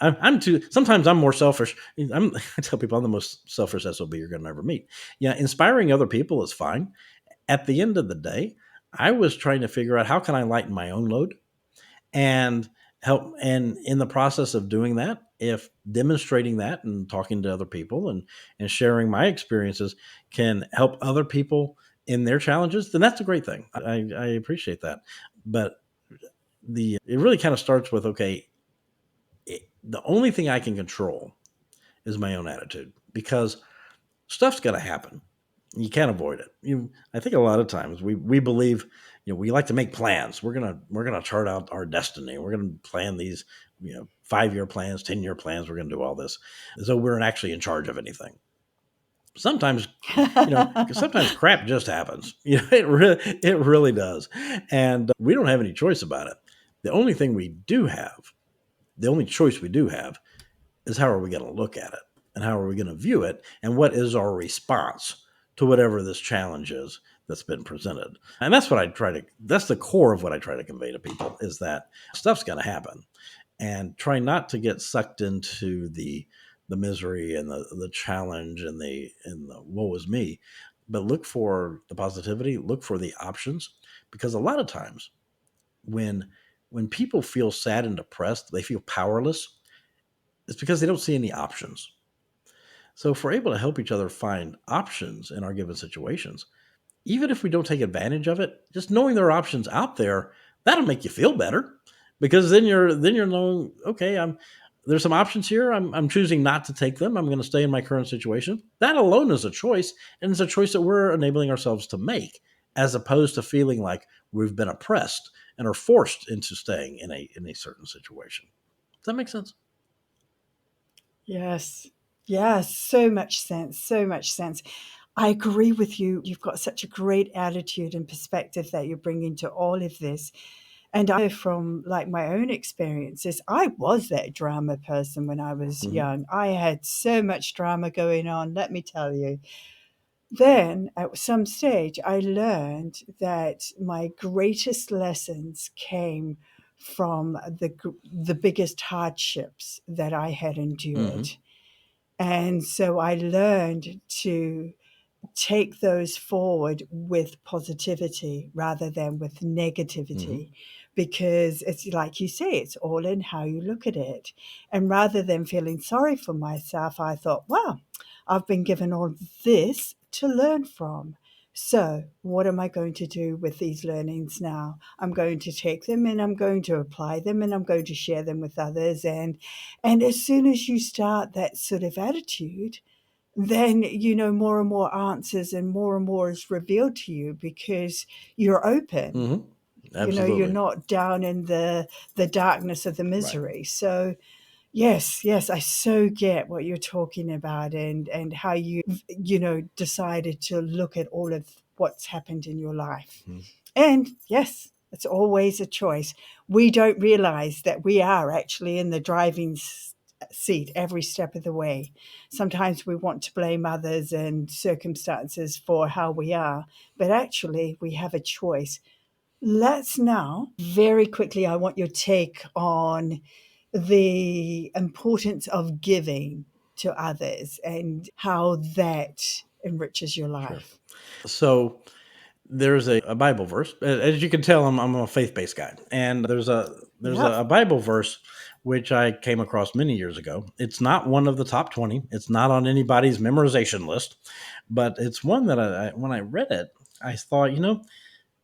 I'm too. Sometimes I'm more selfish. I tell people I'm the most selfish SOB you're going to ever meet. Yeah, inspiring other people is fine. At the end of the day, I was trying to figure out how can I lighten my own load and help. And in the process of doing that, if demonstrating that and talking to other people and sharing my experiences can help other people in their challenges, then that's a great thing. I appreciate that. But it really kind of starts with, okay, the only thing I can control is my own attitude, because stuff's going to happen. You can't avoid it. I think a lot of times we believe, we like to make plans. We're gonna chart out our destiny. We're gonna plan these, 5-year plans, 10-year plans. We're gonna do all this, as though we're actually in charge of anything. Sometimes, because sometimes crap just happens. It really does, and we don't have any choice about it. The only thing we do have, the only choice we do have, is how are we going to look at it, and how are we going to view it, and what is our response to whatever this challenge is that's been presented. And that's the core of what I try to convey to people, is that stuff's going to happen, and try not to get sucked into the misery and the challenge and the woe is me, but look for the positivity, look for the options. Because a lot of times when people feel sad and depressed, they feel powerless, it's because they don't see any options. So if we're able to help each other find options in our given situations, even if we don't take advantage of it, just knowing there are options out there, that'll make you feel better, because then you're knowing, okay, there's some options here. I'm choosing not to take them. I'm going to stay in my current situation. That alone is a choice, and it's a choice that we're enabling ourselves to make, as opposed to feeling like we've been oppressed and are forced into staying in a certain situation. Does that make sense? Yes. Yes. So much sense. So much sense. I agree with you. You've got such a great attitude and perspective that you're bringing to all of this. And I know from like my own experiences, I was that drama person when I was Mm-hmm. young. I had so much drama going on, let me tell you. Then at some stage, I learned that my greatest lessons came from the biggest hardships that I had Mm-hmm. endured. And so I learned to take those forward with positivity rather than with Mm-hmm. negativity, because it's like you say, it's all in how you look at it. And rather than feeling sorry for myself, I thought, wow, I've been given all this to learn from. So, what am I going to do with these learnings now? I'm going to take them and I'm going to apply them and I'm going to share them with others. And as soon as you start that sort of attitude, then more and more answers and more is revealed to you because you're open. Mm-hmm. You're Absolutely. not down in the darkness of the Right. misery. So yes, I so get what you're talking about, and how you decided to look at all of what's happened in your life. Mm-hmm. And yes, it's always a choice. We don't realize that we are actually in the driving seat every step of the way. Sometimes we want to blame others and circumstances for how we are, but actually we have a choice. Let's now, very quickly, I want your take on the importance of giving to others and how that enriches your Sure. life. So there's a Bible verse. As you can tell, I'm a faith-based guy, and there's Yep. a Bible verse which I came across many years ago. It's not one of the top 20. It's not on anybody's memorization list, but it's one that when I read it, I thought,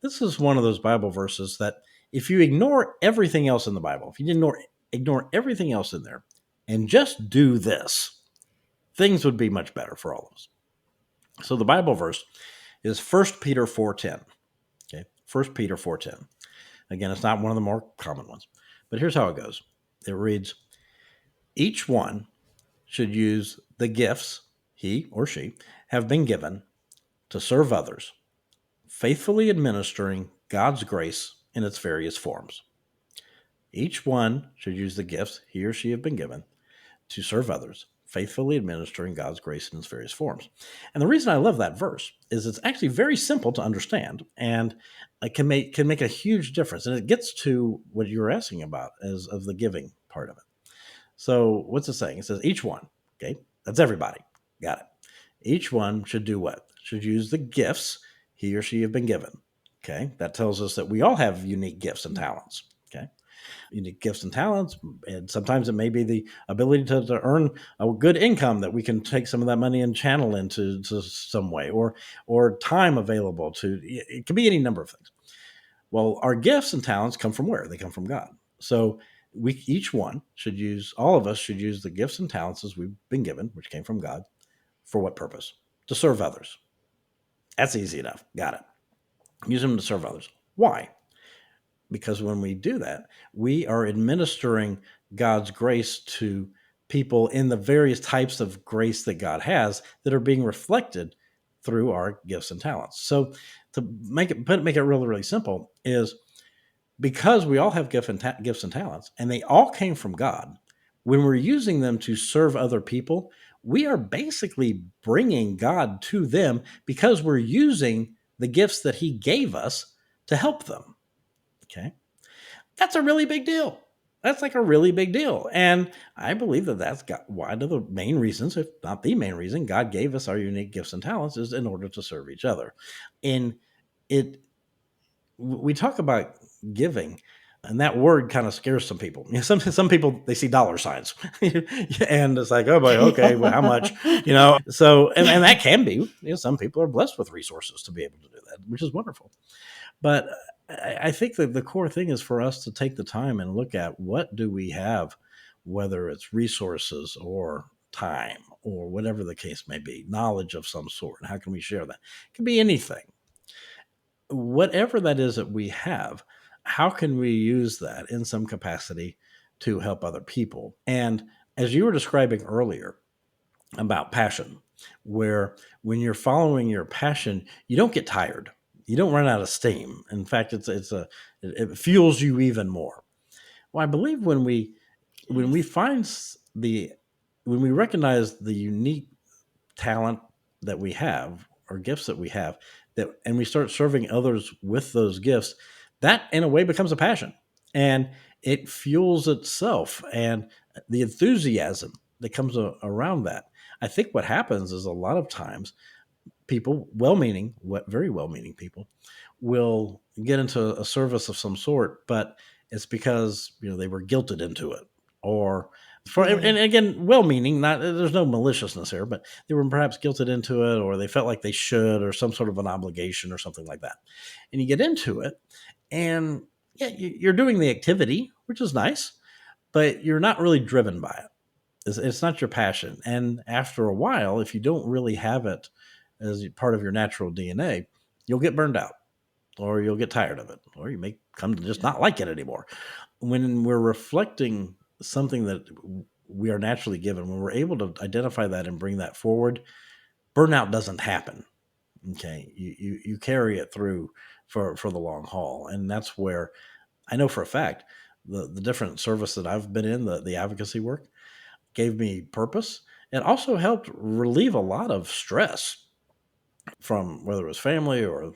this is one of those Bible verses that if you ignore everything else in the Bible, if you ignore everything else in there, and just do this, things would be much better for all of us. So the Bible verse is 1 Peter 4:10. Okay, 1 Peter 4:10. Again, it's not one of the more common ones, but here's how it goes. It reads, "Each one should use the gifts he or she have been given to serve others, faithfully administering God's grace in its various forms. Each one should use the gifts he or she have been given to serve others, faithfully administering God's grace in its various forms." And the reason I love that verse is it's actually very simple to understand, and it can make a huge difference. And it gets to what you were asking about as of the giving part of it. So what's it saying? It says each one, okay, that's everybody. Got it. Each one should do what? Should use the gifts he or she have been given. Okay. That tells us that we all have unique gifts and talents. Okay. Unique gifts and talents. And sometimes it may be the ability to earn a good income that we can take some of that money and channel into to some way, or time available to, it can be any number of things. Well, our gifts and talents come from where? They come from God. So all of us should use the gifts and talents as we've been given, which came from God, for what purpose? To serve others. That's easy enough. Got it. Use them to serve others. Why? Because when we do that, we are administering God's grace to people in the various types of grace that God has that are being reflected through our gifts and talents. So to make it really, really simple is, because we all have gifts and talents, and they all came from God, when we're using them to serve other people, we are basically bringing God to them because we're using the gifts that He gave us to help them. Okay. That's a really big deal. That's like a really big deal. And I believe that that's one of the main reasons, if not the main reason, God gave us our unique gifts and talents, is in order to serve each other. And it we talk about giving, and that word kind of scares some people. Some people, they see dollar signs, and it's like, oh boy, okay, well, how much? So and that can be. Some people are blessed with resources to be able to do that, which is wonderful. But I think that the core thing is for us to take the time and look at what do we have, whether it's resources or time or whatever the case may be, knowledge of some sort. How can we share that? It can be anything. Whatever that is that we have, how can we use that in some capacity to help other people? And as you were describing earlier about passion, where when you're following your passion, you don't get tired. you don't run out of steam. In fact, it fuels you even more. Well, I believe when we Yes. find the when we recognize the unique talent that we have or gifts that we have, that and we start serving others with those gifts, that in a way becomes a passion, and it fuels itself, and the enthusiasm that comes around that. I think what happens is a lot of times people, well-meaning, what very well-meaning people, will get into a service of some sort, but it's because they were guilted into it, or Yeah. and again, well-meaning, not there's no maliciousness here, but they were perhaps guilted into it, or they felt like they should, or some sort of an obligation, or something like that. And you get into it, and yeah, you're doing the activity, which is nice, but you're not really driven by it. It's not your passion. And after a while, if you don't really have it as part of your natural DNA, you'll get burned out, or you'll get tired of it, or you may come to just Yeah. not like it anymore. When we're reflecting something that we are naturally given, when we're able to identify that and bring that forward, burnout doesn't happen. Okay. You carry it through for the long haul. And that's where I know for a fact the different service that I've been in, the advocacy work, gave me purpose. It also helped relieve a lot of stress from whether it was family or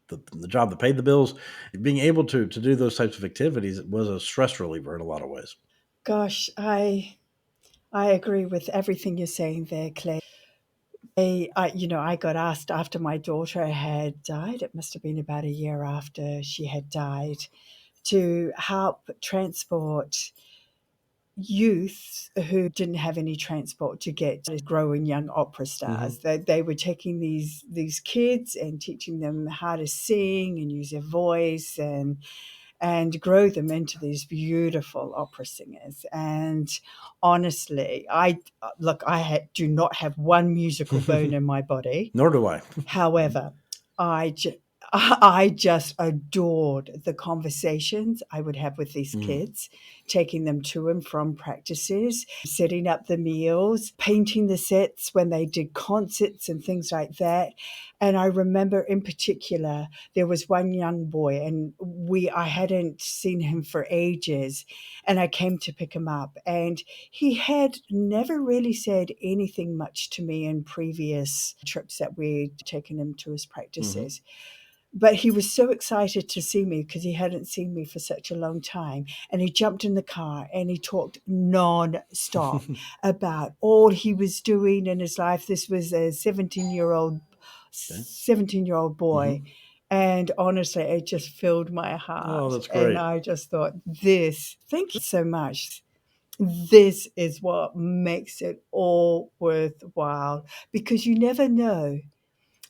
the job that paid the bills. Being able to do those types of activities was a stress reliever in a lot of ways. Gosh, I agree with everything you're saying there, Clay. I got asked after my daughter had died. It must have been about a year after she had died, to help transport youth who didn't have any transport to get to growing young opera Hmm. stars. They were taking these kids and teaching them how to sing and use their voice and grow them into these beautiful opera singers. And honestly, do not have one musical bone in my body. Nor do I. However, I ju I just adored the conversations I would have with these Mm. kids, taking them to and from practices, setting up the meals, painting the sets when they did concerts and things like that. And I remember in particular, there was one young boy, and I hadn't seen him for ages, and I came to pick him up, and he had never really said anything much to me in previous trips that we'd taken him to his Hmm. practices. But he was so excited to see me because he hadn't seen me for such a long time. And he jumped in the car and he talked non-stop about all he was doing in his life. This was a Okay. 17-year-old boy. Hmm. And honestly, it just filled my Oh, heart. that's And great. I just thought, thank you so much. This is what makes it all worthwhile, because you never know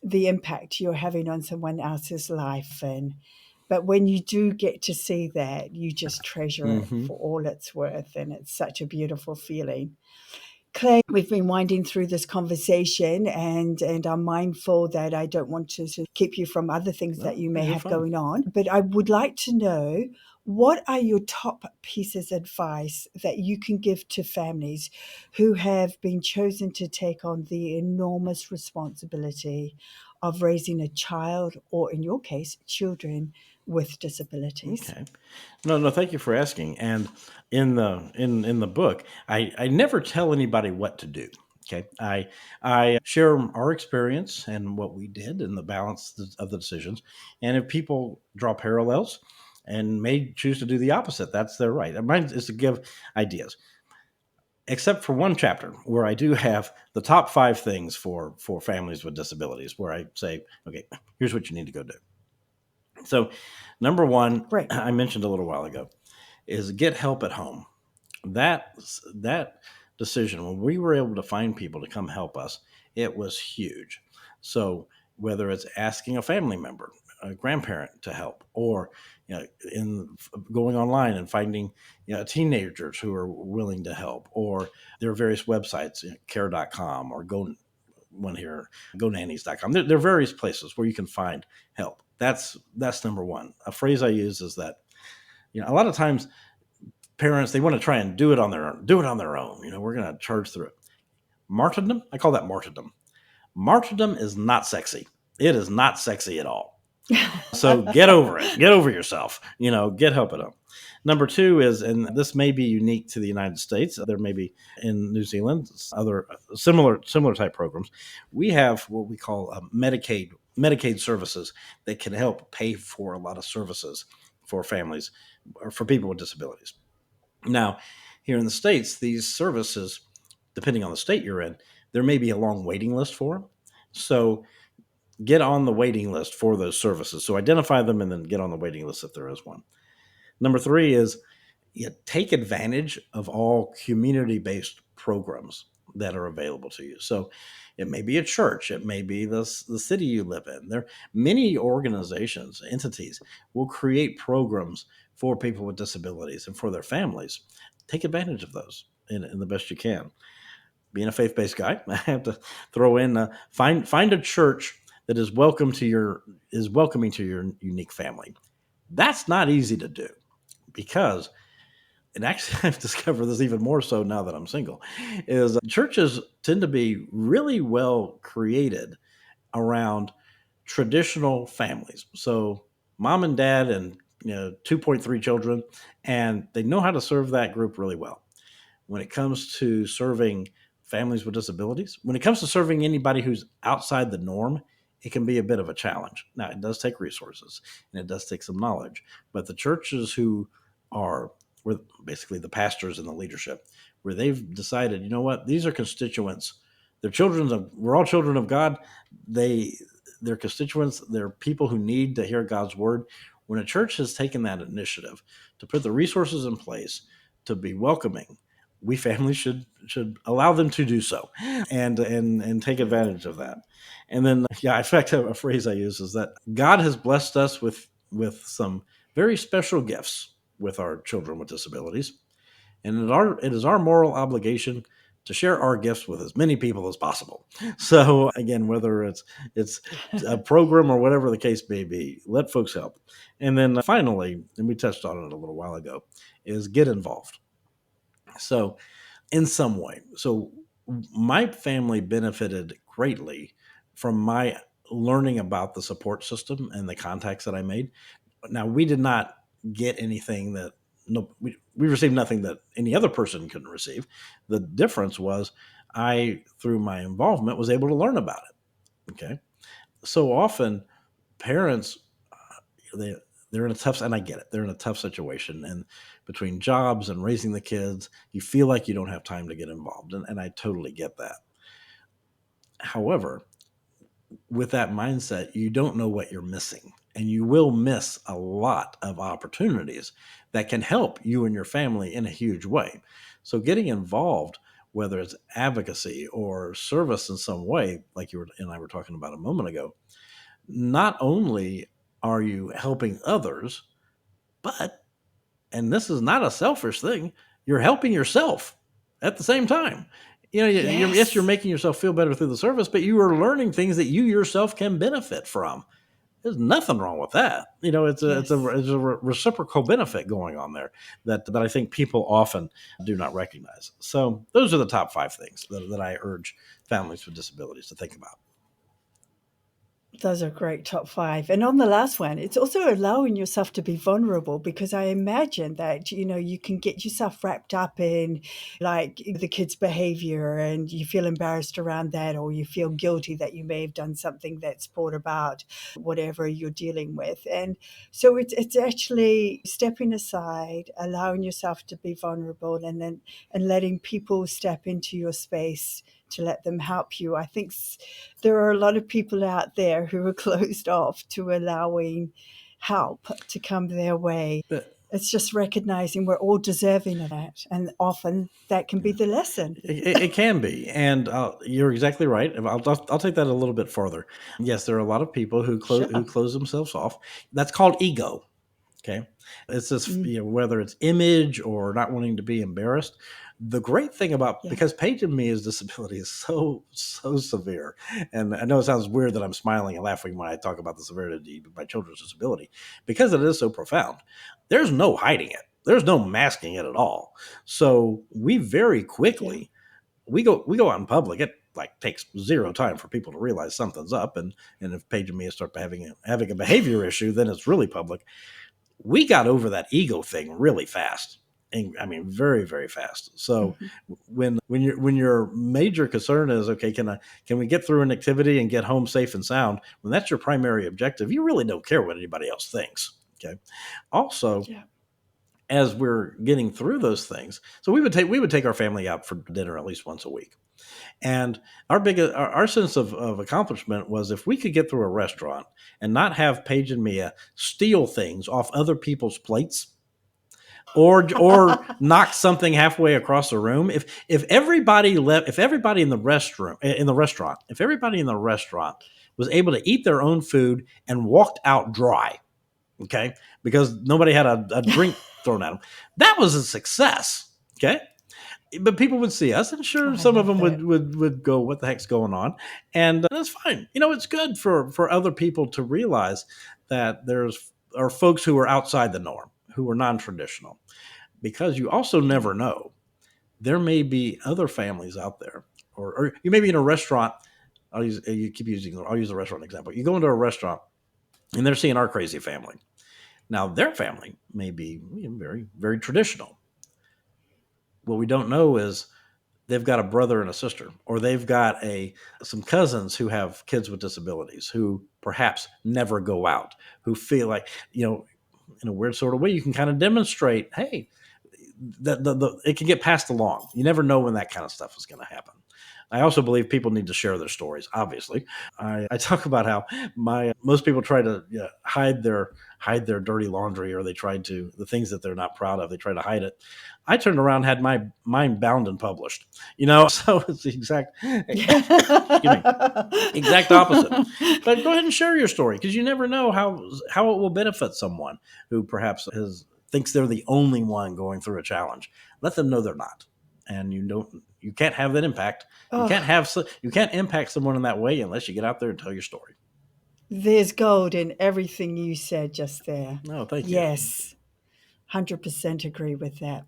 the impact you're having on someone else's life. And but when you do get to see that, you just treasure it Hmm. for all it's worth, and it's such a beautiful feeling. Clay, we've been winding through this conversation, and I'm mindful that I don't want to sort of keep you from other things that No, you may you're have fine. going on. But I would like to know, what are your top pieces of advice that you can give to families who have been chosen to take on the enormous responsibility of raising a child, or in your case, children with disabilities? Okay. No, no, thank you for asking. And in the book, I never tell anybody what to do. Okay. I share our experience and what we did and the balance of the decisions. And if people draw parallels and may choose to do the opposite, that's their right. And mine is to give ideas, except for one chapter where I do have the top 5 things for families with disabilities, where I say, okay, here's what you need to go do. So, number one, Great. I mentioned a little while ago, is get help at home. That decision, when we were able to find people to come help us, it was huge. So whether it's asking a family member, a grandparent to help, or in going online and finding teenagers who are willing to help, or there are various websites, care.com or go one here, gonannies.com. There are various places where you can find help. That's number one. A phrase I use is that a lot of times parents, they want to try and do it on their own. We're going to charge through it. Martyrdom, I call that martyrdom. Martyrdom is not sexy. It is not sexy at all. So get over it. Get over yourself. Get help it up. Number two is, and this may be unique to the United States. There may be in New Zealand other similar type programs. We have what we call Medicaid services that can help pay for a lot of services for families or for people with disabilities. Now, here in the States, these services, depending on the state you're in, there may be a long waiting list for them. So get on the waiting list for those services. So identify them and then get on the waiting list if there is one. Number three is take advantage of all community-based programs that are available to you. So it may be a church, it may be the city you live in. There many organizations, entities will create programs for people with disabilities and for their families. Take advantage of those in the best you can. Being a faith-based guy, I have to throw in find a church that is welcoming to your unique family. That's not easy to do because, and actually I've discovered this even more so now that I'm single, is churches tend to be really well created around traditional families. So mom and dad and 2.3 children, and they know how to serve that group really well. When it comes to serving families with disabilities, when it comes to serving anybody who's outside the norm, it can be a bit of a challenge. Now, it does take resources and it does take some knowledge, but the churches who are where basically the pastors and the leadership, where they've decided, these are constituents. We're all children of God. They're constituents. They're people who need to hear God's word. When a church has taken that initiative to put the resources in place to be welcoming, we families should allow them to do so and take advantage of that. And then, in fact, a phrase I use is that God has blessed us with some very special gifts with our children with disabilities. And it is our moral obligation to share our gifts with as many people as possible. So again, whether it's a program or whatever the case may be, let folks help. And then finally, and we touched on it a little while ago, is get involved. So in some way. So my family benefited greatly from my learning about the support system and the contacts that I made. Now, we did not get anything that we received nothing that any other person couldn't receive. The difference was I, through my involvement, was able to learn about it. Okay. So often parents, they, they're in a tough, and I get it, they're in a tough situation. And between jobs and raising the kids, you feel like you don't have time to get involved. And I totally get that. However, with that mindset, you don't know what you're missing, and you will miss a lot of opportunities that can help you and your family in a huge way. So, getting involved, whether it's advocacy or service in some way, like you and I were talking about a moment ago, not only are you helping others, but, and this is not a selfish thing, you're helping yourself at the same time. Yes, you're Yes. making yourself feel better through the service, but you are learning things that you yourself can benefit from. There's nothing wrong with that. Yes. It's a reciprocal benefit going on there that I think people often do not recognize. So those are the top five things that I urge families with disabilities to think about. Those are great top five. And on the last one, it's also allowing yourself to be vulnerable because I imagine that, you can get yourself wrapped up in like the kid's behavior and you feel embarrassed around that, or you feel guilty that you may have done something that's brought about whatever you're dealing with. And so it's actually stepping aside, allowing yourself to be vulnerable, and letting people step into your space to let them help you. I think there are a lot of people out there who are closed off to allowing help to come their way. But It's just recognizing we're all deserving of that. And often that can be the lesson. it can be, and you're exactly right. I'll take that a little bit further. Yes, there are a lot of people who Sure. close themselves off. That's called ego. Okay. It's just, Mm, whether it's image or not wanting to be embarrassed. The great thing about, yeah. because Paige and Mia's disability is so severe. And I know it sounds weird that I'm smiling and laughing when I talk about the severity of my children's disability, because it is so profound. There's no hiding it. There's no masking it at all. So we very Yeah. quickly, we go out in public. like takes zero time for people to realize something's up, and if Paige and Mia start having a behavior issue, then it's really public. We got over that ego thing really fast. And I mean, very, very fast. So Mhm. when your major concern is, okay, can we get through an activity and get home safe and sound? When that's your primary objective, you really don't care what anybody else thinks. Okay. Also, Yeah. as we're getting through those things, so we would take our family out for dinner at least once a week. And our sense of accomplishment was if we could get through a restaurant and not have Paige and Mia steal things off other people's plates, or knock something halfway across the room. If everybody left, if everybody if everybody in the restaurant was able to eat their own food and walked out dry, okay, because nobody had a drink thrown at them, that was a success. Okay. But people would see us, and Oh, sure, I some of love them that. would go, "What the heck's going on?" And that's fine. It's good for other people to realize that there's are folks who are outside the norm, who are non-traditional, because you also Yeah. never know. There may be other families out there, or you may be in a restaurant. I'll use the restaurant example. You go into a restaurant and they're seeing our crazy family. Now their family may be very, very traditional. What we don't know is they've got a brother and a sister, or they've got a some cousins who have kids with disabilities who perhaps never go out, who feel like, in a weird sort of way, you can kind of demonstrate, hey, that it can get passed along. You never know when that kind of stuff is going to happen. I also believe people need to share their stories. Obviously, I talk about how my most people try to hide their dirty laundry, or they try to the things that they're not proud of. They try to hide it. I turned around, had my mine bound and published. So it's the exact excuse me, exact opposite. But go ahead and share your story, because you never know how it will benefit someone who perhaps thinks they're the only one going through a challenge. Let them know they're not, and you can't have that impact. Oh, You can't impact someone in that way unless you get out there and tell your story. there's gold in everything you said just there. No, thank you. Yes, 100% agree with that.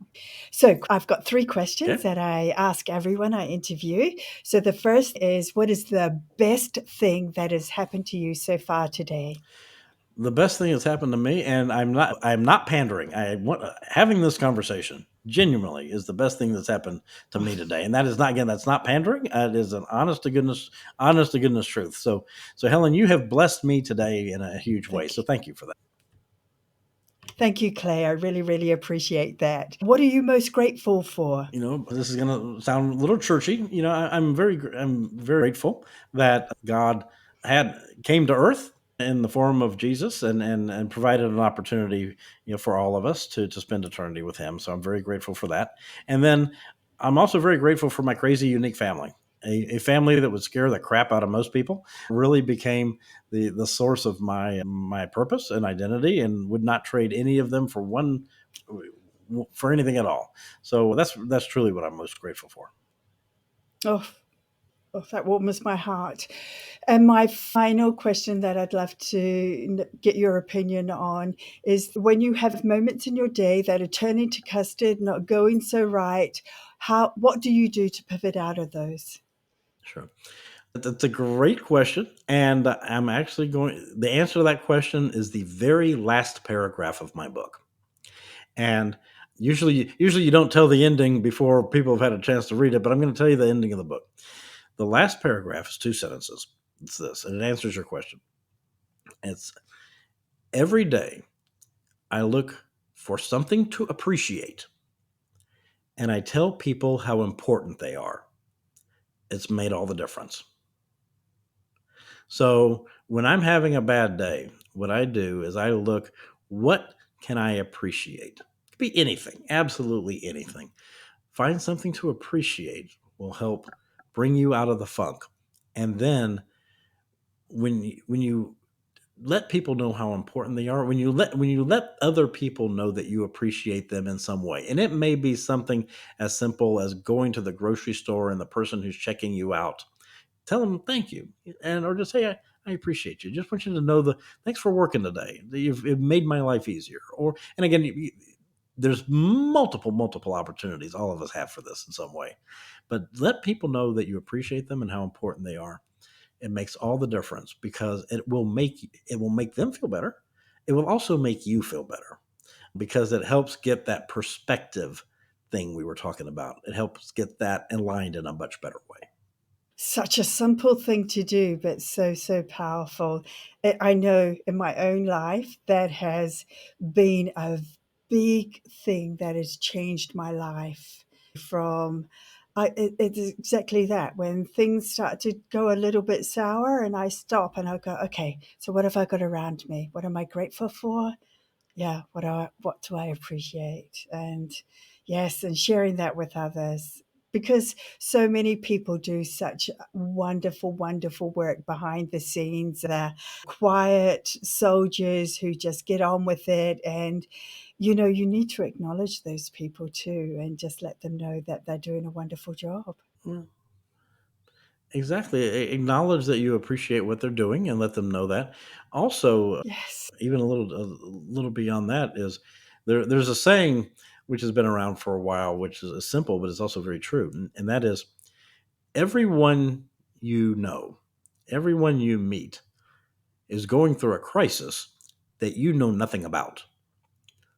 So, I've got three questions Okay. that I ask everyone I interview. So, the first is, what is the best thing that has happened to you so far today? The best thing that's happened to me, and I'm not pandering. I want having this conversation genuinely is the best thing that's happened to me today, and that is not, again, that's not pandering. It is an honest to goodness truth. So Helen, you have blessed me today in a huge way. Thank So you. thank you for that. Thank you, Clay. I really, really appreciate that. What are you most grateful for? This is going to sound a little churchy. I'm very grateful that God had came to earth in the form of Jesus, and provided an opportunity, for all of us to spend eternity with him. So I'm very grateful for that. And then I'm also very grateful for my crazy unique family. A family that would scare the crap out of most people really became the source of my purpose and identity, and would not trade any of them for anything at all. So that's truly what I'm most grateful for. Oh, oh, that warms my heart. And my final question that I'd love to get your opinion on is, when you have moments in your day that are turning to custard, not going so right, what do you do to pivot out of those? Sure. That's a great question. And I'm actually the answer to that question is the very last paragraph of my book. And usually you don't tell the ending before people have had a chance to read it, but I'm going to tell you the ending of the book. The last paragraph is two sentences. It's this, and it answers your question. It's every day I look for something to appreciate, and I tell people how important they are. It's made all the difference. So when I'm having a bad day, what I do is I look, what can I appreciate? It could be anything, absolutely anything. Find something to appreciate will help bring you out of the funk. And then when you let people know how important they are, when you let other people know that you appreciate them in some way, and it may be something as simple as going to the grocery store and the person who's checking you out, tell them thank you, or just say, I appreciate you. Just want you to know, the thanks for working today. It made my life easier. And again, there's multiple opportunities all of us have for this in some way. But let people know that you appreciate them and how important they are. It makes all the difference because it will make them feel better. It will also make you feel better because it helps get that perspective thing we were talking about. It helps get that aligned in a much better way. Such a simple thing to do, but so, so powerful. I know in my own life that has been a big thing that has changed my life from it's exactly that. When things start to go a little bit sour and I stop and I go, okay, so what have I got around me? What am I grateful for? Yeah, what do I appreciate? And yes, and sharing that with others, because so many people do such wonderful work behind the scenes. They're quiet soldiers who just get on with it. And you need to acknowledge those people too, and just let them know that they're doing a wonderful job. Mm, exactly. Acknowledge that you appreciate what they're doing and let them know that. Also, Yes. even a little beyond that is there's a saying which has been around for a while, which is simple, but it's also very true. And that is everyone you know, everyone you meet is going through a crisis that you know nothing about.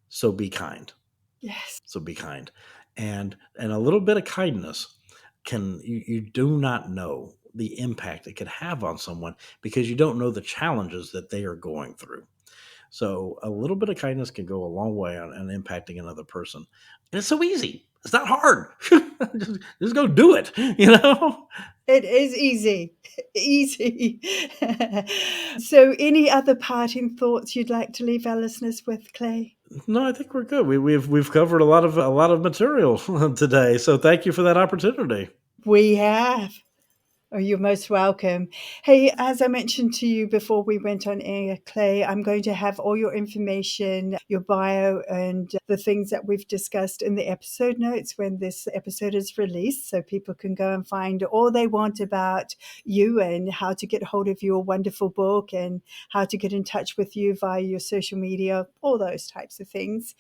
So be kind. Yes. So be kind. And a little bit of kindness you do not know the impact it could have on someone because you don't know the challenges that they are going through. So a little bit of kindness can go a long way on impacting another person. And it's so easy. It's not hard. just go do it, you know? It is easy. Easy. So, any other parting thoughts you'd like to leave our listeners with, Clay? No, I think we're good. We've covered a lot of material today. So thank you for that opportunity. We have. Oh, you're most welcome. Hey, as I mentioned to you before we went on air, Clay, I'm going to have all your information, your bio, and the things that we've discussed in the episode notes when this episode is released, so people can go and find all they want about you and how to get hold of your wonderful book and how to get in touch with you via your social media, all those types of things.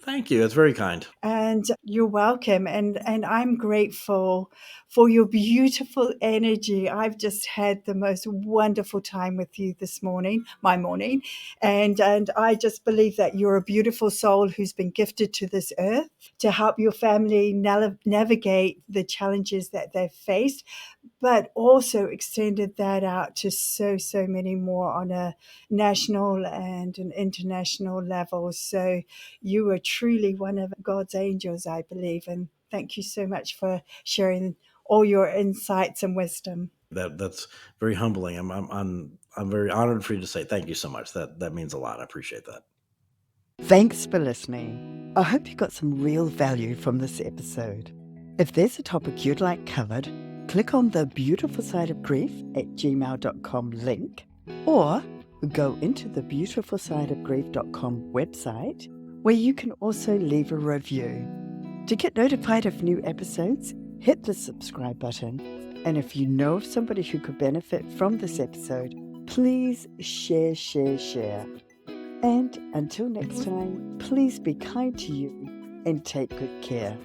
Thank you. It's very kind. And you're welcome. And I'm grateful for your beautiful energy. I've just had the most wonderful time with you this morning, my morning. And I just believe that you're a beautiful soul who's been gifted to this earth to help your family navigate the challenges that they've faced, but also extended that out to so many more on a national and an international level. So you are truly one of God's angels, I believe. And thank you so much for sharing all your insights and wisdom. That's very humbling. I'm very honored for you to say thank you so much. That means a lot. I appreciate that. Thanks for listening. I hope you got some real value from this episode. If there's a topic you'd like covered, click on the Beautiful Side of Grief at gmail.com link, or go into the beautifulsideofgrief.com website, where you can also leave a review. To get notified of new episodes, hit the subscribe button. And if you know of somebody who could benefit from this episode, please share. And until next time, please be kind to you and take good care.